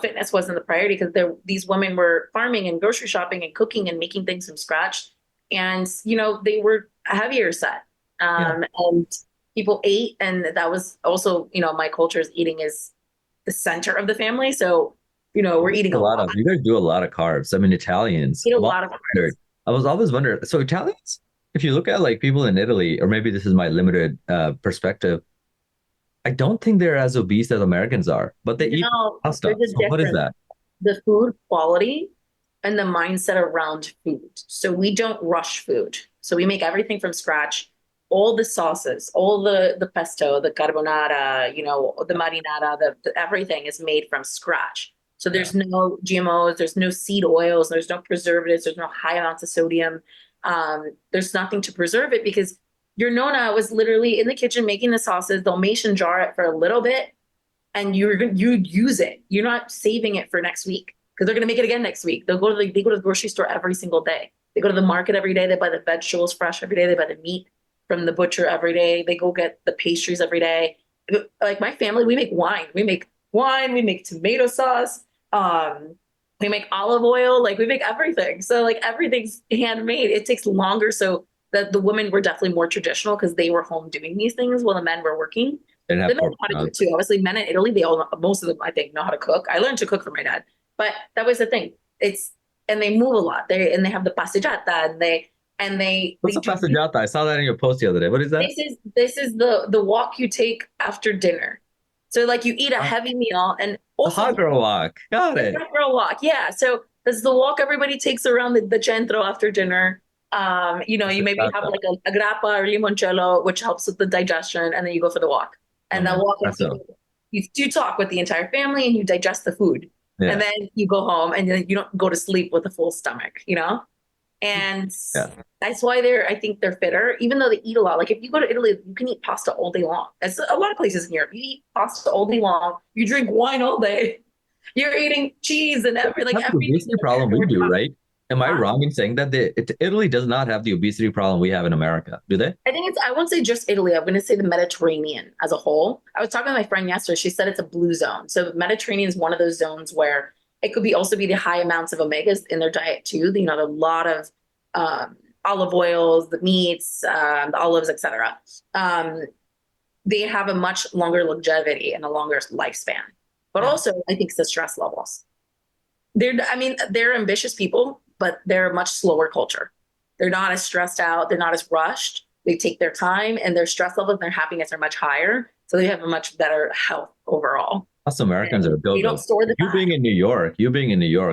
Speaker 1: fitness wasn't the priority because these women were farming and grocery shopping and cooking and making things from scratch. And, they were heavier set.
Speaker 2: yeah,
Speaker 1: And people ate. And that was also, my culture's eating is the center of the family. So, we're eating
Speaker 2: a
Speaker 1: a
Speaker 2: lot
Speaker 1: lot,
Speaker 2: of you guys do a lot of carbs. I mean, Italians.
Speaker 1: eat a
Speaker 2: I've always
Speaker 1: lot of carbs.
Speaker 2: wondered. I was always wondering. So Italians, if you look at like people in Italy, or maybe this is my limited perspective, I don't think they're as obese as Americans are, but they eat
Speaker 1: No,
Speaker 2: pasta.
Speaker 1: there's a
Speaker 2: So what is
Speaker 1: difference.
Speaker 2: that?
Speaker 1: The food quality and the mindset around food. So we don't rush food. So we make everything from scratch. All the sauces, all the pesto, the carbonara, the marinara, everything is made from scratch. So
Speaker 2: Yeah.
Speaker 1: there's no GMOs, there's no seed oils, there's no preservatives, there's no high amounts of sodium. There's nothing to preserve it because your nona was literally in the kitchen making the sauces. They'll mason jar it for a little bit and you use it. You're not saving it for next week because they're gonna make it again next week. They go to the grocery store every single day. They go to the market every day. They buy the vegetables fresh every day. They buy the meat from the butcher every day. They go get the pastries every day. Like my family, we make wine. We make wine. We make tomato sauce. We make olive oil. Like we make everything. So like everything's handmade. It takes longer. So that the women were definitely more traditional because they were home doing these things while the men were working.
Speaker 2: They didn't
Speaker 1: The
Speaker 2: have
Speaker 1: men know
Speaker 2: pork
Speaker 1: how to do
Speaker 2: chops.
Speaker 1: it too. Obviously, men in Italy, most of them, I think, know how to cook. I learned to cook from my dad, but that was the thing. And they move a lot. They have the passeggiata, and they
Speaker 2: What's a
Speaker 1: do.
Speaker 2: passeggiata? I saw that in your post the other day. What is that?
Speaker 1: This is the walk you take after dinner. So like you eat a
Speaker 2: Ah,
Speaker 1: heavy meal, and
Speaker 2: the
Speaker 1: also
Speaker 2: hot girl walk. Got
Speaker 1: the
Speaker 2: it.
Speaker 1: front row walk. Yeah. So this is the walk everybody takes around the centro after dinner. You maybe have
Speaker 2: Passeggiata.
Speaker 1: like a grappa or limoncello, which helps with the digestion, and then you go for the walk.
Speaker 2: Oh
Speaker 1: And that
Speaker 2: man,
Speaker 1: walk is
Speaker 2: that's so.
Speaker 1: you talk with the entire family and you digest the food. And
Speaker 2: Yeah,
Speaker 1: then you go home and then you don't go to sleep with a full stomach. And
Speaker 2: yeah.
Speaker 1: that's why I think they're fitter, even though they eat a lot. Like if you go to Italy, you can eat pasta all day long. That's a lot of places in Europe. You eat pasta all day long. You drink wine all day. You're eating cheese and
Speaker 2: Have the
Speaker 1: everything
Speaker 2: obesity
Speaker 1: in
Speaker 2: problem
Speaker 1: America.
Speaker 2: we
Speaker 1: We're
Speaker 2: do,
Speaker 1: not,
Speaker 2: right? Am I
Speaker 1: huh?
Speaker 2: wrong in saying that Italy does not have the obesity problem we have in America? Do they?
Speaker 1: I think I won't say just Italy. I'm going to say the Mediterranean as a whole. I was talking to my friend yesterday. She said it's a blue zone. So the Mediterranean is one of those zones where it could be also be the high amounts of omegas in their diet too. A lot of um, olive oils, the meats, the olives, etc. Um, they have a much longer longevity and a longer lifespan. But
Speaker 2: Yeah.
Speaker 1: also, I think it's the stress levels. They're ambitious people, but they're a much slower culture. They're not as stressed out. They're not as rushed. They take their time, and their stress levels and their happiness are much higher. So they have a much better health overall.
Speaker 2: Us Americans are
Speaker 1: And
Speaker 2: go
Speaker 1: they don't
Speaker 2: go.
Speaker 1: store the
Speaker 2: You
Speaker 1: fat.
Speaker 2: being in New York,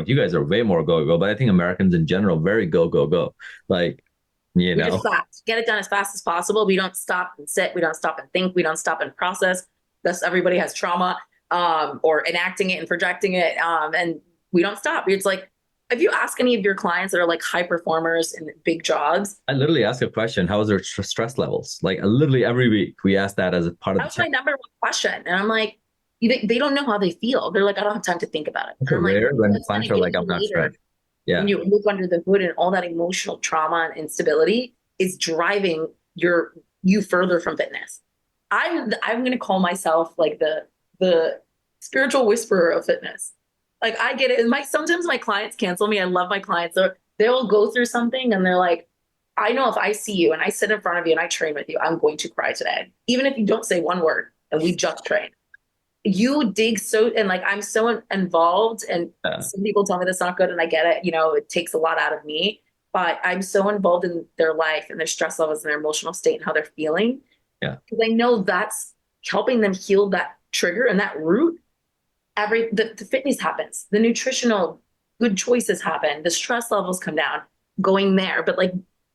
Speaker 2: you guys are way more go go. But I think Americans in general very go go go. Like you
Speaker 1: We just
Speaker 2: know,
Speaker 1: fast. Get it done as fast as possible. We don't stop and sit. We don't stop and think. We don't stop and process. Thus, everybody has trauma, or enacting it and projecting it. And we don't stop. It's like if you ask any of your clients that are like high performers in big jobs,
Speaker 2: I literally ask a question: how is their stress levels? Like literally every week we ask that as a part of
Speaker 1: that
Speaker 2: the
Speaker 1: was my
Speaker 2: chat.
Speaker 1: number one question. And I'm like, they don't know how they feel. They're like, I don't have time to think about it.
Speaker 2: It's
Speaker 1: And
Speaker 2: a
Speaker 1: I'm like,
Speaker 2: rare when
Speaker 1: that's going
Speaker 2: clients
Speaker 1: to
Speaker 2: are
Speaker 1: hit
Speaker 2: like, I'm
Speaker 1: you
Speaker 2: not
Speaker 1: later
Speaker 2: stressed.
Speaker 1: when
Speaker 2: Yeah,
Speaker 1: you look under the hood, and all that emotional trauma and instability is driving you further from fitness. I'm going to call myself like the spiritual whisperer of fitness. Like I get it. And sometimes my clients cancel me. I love my clients. They'll go through something and they're like, I know if I see you and I sit in front of you and I train with you, I'm going to cry today. Even if you don't say one word and we just train. You dig so, and like I'm so involved, and
Speaker 2: yeah,
Speaker 1: some people tell me that's not good, and I get it. It takes a lot out of me, but I'm so involved in their life and their stress levels and their emotional state and how they're feeling
Speaker 2: yeah.
Speaker 1: because I know that's helping them heal that trigger and that root. The fitness happens, the nutritional good choices happen, the stress levels come down going there. But like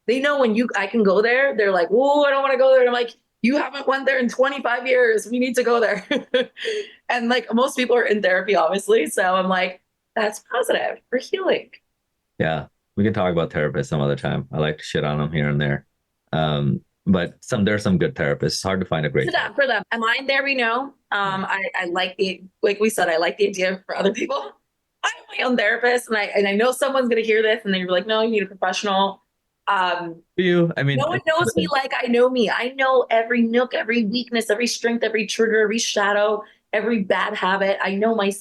Speaker 1: they know when I can go there, they're like, "Whoa, I don't want to go there." And I'm like, "You haven't went there in 25 years. We need to go there." And like most people are in therapy, obviously. So I'm like, that's positive for healing.
Speaker 2: Yeah, we can talk about therapists some other time. I like to shit on them here and there. but there's some good therapists. It's hard to find a great therapist.
Speaker 1: For them. Am I in therapy? No. I like like we said, I like the idea for other people. I have my own therapist, and I know someone's going to hear this and they're like, no, you need a professional.
Speaker 2: I mean,
Speaker 1: No one knows me like I know me. I know every nook, every weakness, every strength, every trigger, every shadow, every bad habit. I know my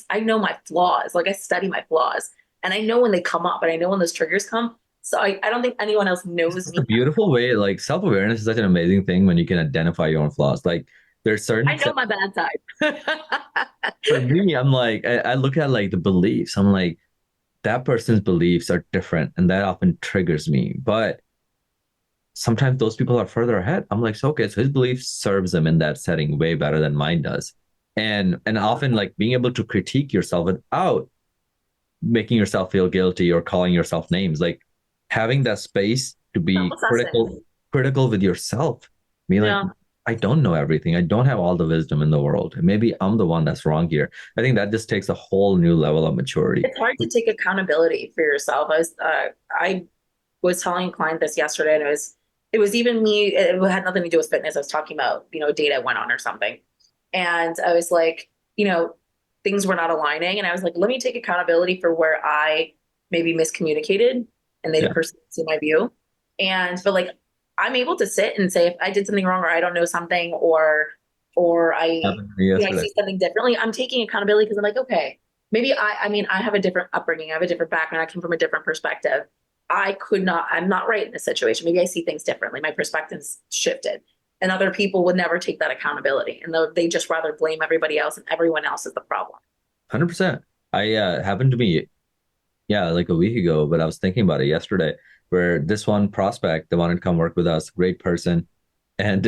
Speaker 1: flaws. Like I study my flaws, and I know when they come up, and I know when those triggers come. So I don't think anyone else knows
Speaker 2: it's
Speaker 1: me.
Speaker 2: a beautiful way. Like self-awareness is such an amazing thing when you can identify your own flaws. Like there's certain.
Speaker 1: I know my bad side.
Speaker 2: For me, I'm like, I look at like the beliefs. I'm like, that person's beliefs are different, and that often triggers me. But sometimes those people are further ahead. I'm like, so okay, so his belief serves him in that setting way better than mine does. And often like being able to critique yourself without making yourself feel guilty or calling yourself names, like having that space to be critical with yourself. I mean, like, I don't know everything. I don't have all the wisdom in the world. Maybe I'm the one that's wrong here. I think that just takes a whole new level of maturity.
Speaker 1: It's hard to take accountability for yourself. I was telling a client this yesterday, and it was even me. It had nothing to do with fitness. I was talking about, a date I went on or something. And I was like, things were not aligning. And I was like, let me take accountability for where I maybe miscommunicated and they the person see my view. But like, I'm able to sit and say, if I did something wrong, or I don't know something, or I see something differently, I'm taking accountability because I'm like, okay, maybe I have a different upbringing. I have a different background. I came from a different perspective. I'm not right in this situation. Maybe I see things differently. My perspective's shifted, and other people would never take that accountability. And they just rather blame everybody else, and everyone else is the problem.
Speaker 2: 100%. I happened to me, like a week ago, but I was thinking about it yesterday, where this one prospect, they wanted to come work with us, great person. And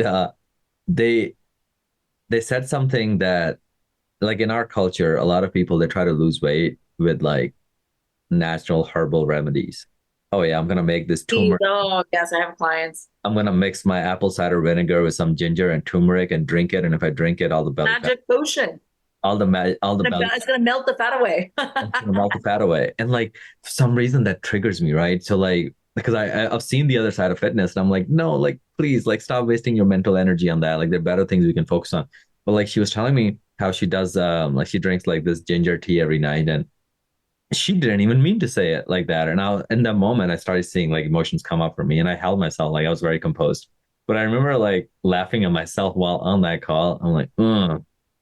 Speaker 2: they said something that, like in our culture, a lot of people, they try to lose weight with like natural herbal remedies. Oh yeah, I'm gonna make this turmeric.
Speaker 1: Oh yes, I have clients.
Speaker 2: I'm gonna mix my apple cider vinegar with some ginger and turmeric and drink it. And if I drink it, all the belly
Speaker 1: magic potion.
Speaker 2: It's
Speaker 1: gonna melt the fat away.
Speaker 2: It's gonna melt the fat away. And like for some reason that triggers me, right? So like because I've seen the other side of fitness, and I'm like, no, like please, like stop wasting your mental energy on that. Like there are better things we can focus on. But like she was telling me how she does, like she drinks like this ginger tea every night, and she didn't even mean to say it like that. And in that moment, I started seeing like emotions come up for me, and I held myself, like I was very composed. But I remember like laughing at myself while on that call. I'm like,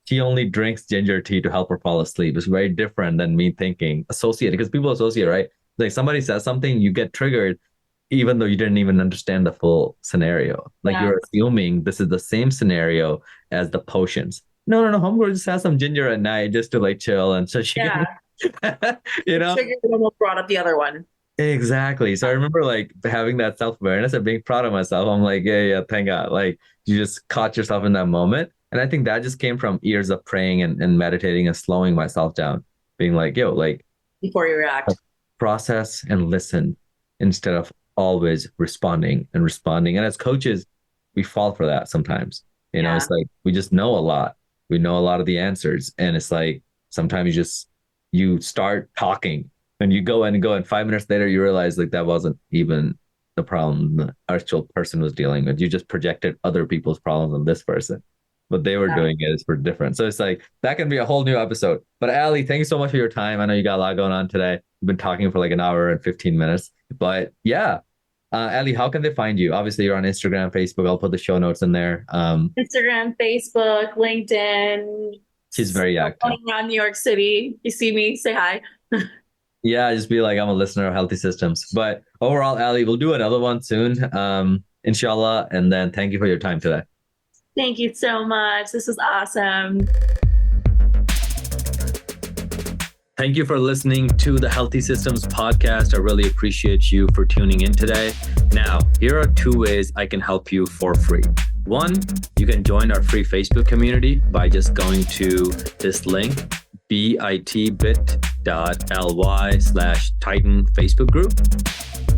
Speaker 2: she only drinks ginger tea to help her fall asleep. It's very different than me thinking associated, because people associate, right? Like somebody says something, you get triggered, even though you didn't even understand the full scenario. Like you're assuming this is the same scenario as the potions. No, homegirl just has some ginger at night just to like chill, and so she can,
Speaker 1: almost brought up the other one.
Speaker 2: Exactly. So I remember like having that self-awareness and being proud of myself. I'm like, yeah, thank God. Like you just caught yourself in that moment. And I think that just came from years of praying and meditating and slowing myself down, being like, yo, like
Speaker 1: before you react,
Speaker 2: process and listen instead of always responding. And as coaches, we fall for that sometimes. It's like we just know a lot. We know a lot of the answers. And it's like sometimes you start talking and you go and 5 minutes later, you realize like that wasn't even the problem the actual person was dealing with. You just projected other people's problems on this person. What they were doing is for different. So it's like that can be a whole new episode. But Ali, thank you so much for your time. I know you got a lot going on today. We've been talking for like an hour and 15 minutes. But yeah, Ali, how can they find you? Obviously, you're on Instagram, Facebook. I'll put the show notes in there.
Speaker 1: Instagram, Facebook, LinkedIn.
Speaker 2: She's very active.
Speaker 1: Around New York City. You see me, say hi.
Speaker 2: Yeah, just be like, I'm a listener of Healthy Systems. But overall, Ali, we'll do another one soon, inshallah. And then thank you for your time today.
Speaker 1: Thank you so much. This is awesome.
Speaker 2: Thank you for listening to the Healthy Systems podcast. I really appreciate you for tuning in today. Now, here are 2 ways I can help you for free. One, you can join our free Facebook community by just going to this link, bit.ly/Titan Facebook group.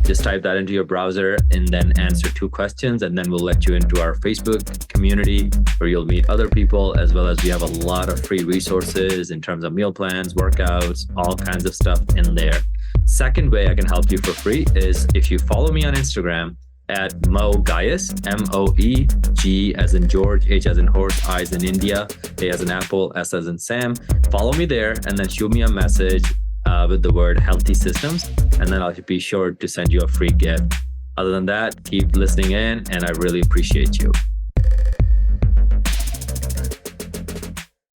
Speaker 2: Just type that into your browser and then answer 2 questions, and then we'll let you into our Facebook community where you'll meet other people, as well as we have a lot of free resources in terms of meal plans, workouts, all kinds of stuff in there. Second way I can help you for free is if you follow me on Instagram at Mo Gaius, MOE, G as in George, H as in horse, I as in India, A as in Apple, S as in Sam. Follow me there and then shoot me a message with the word healthy systems, and then I'll be sure to send you a free gift. Other than that, keep listening in, and I really appreciate you.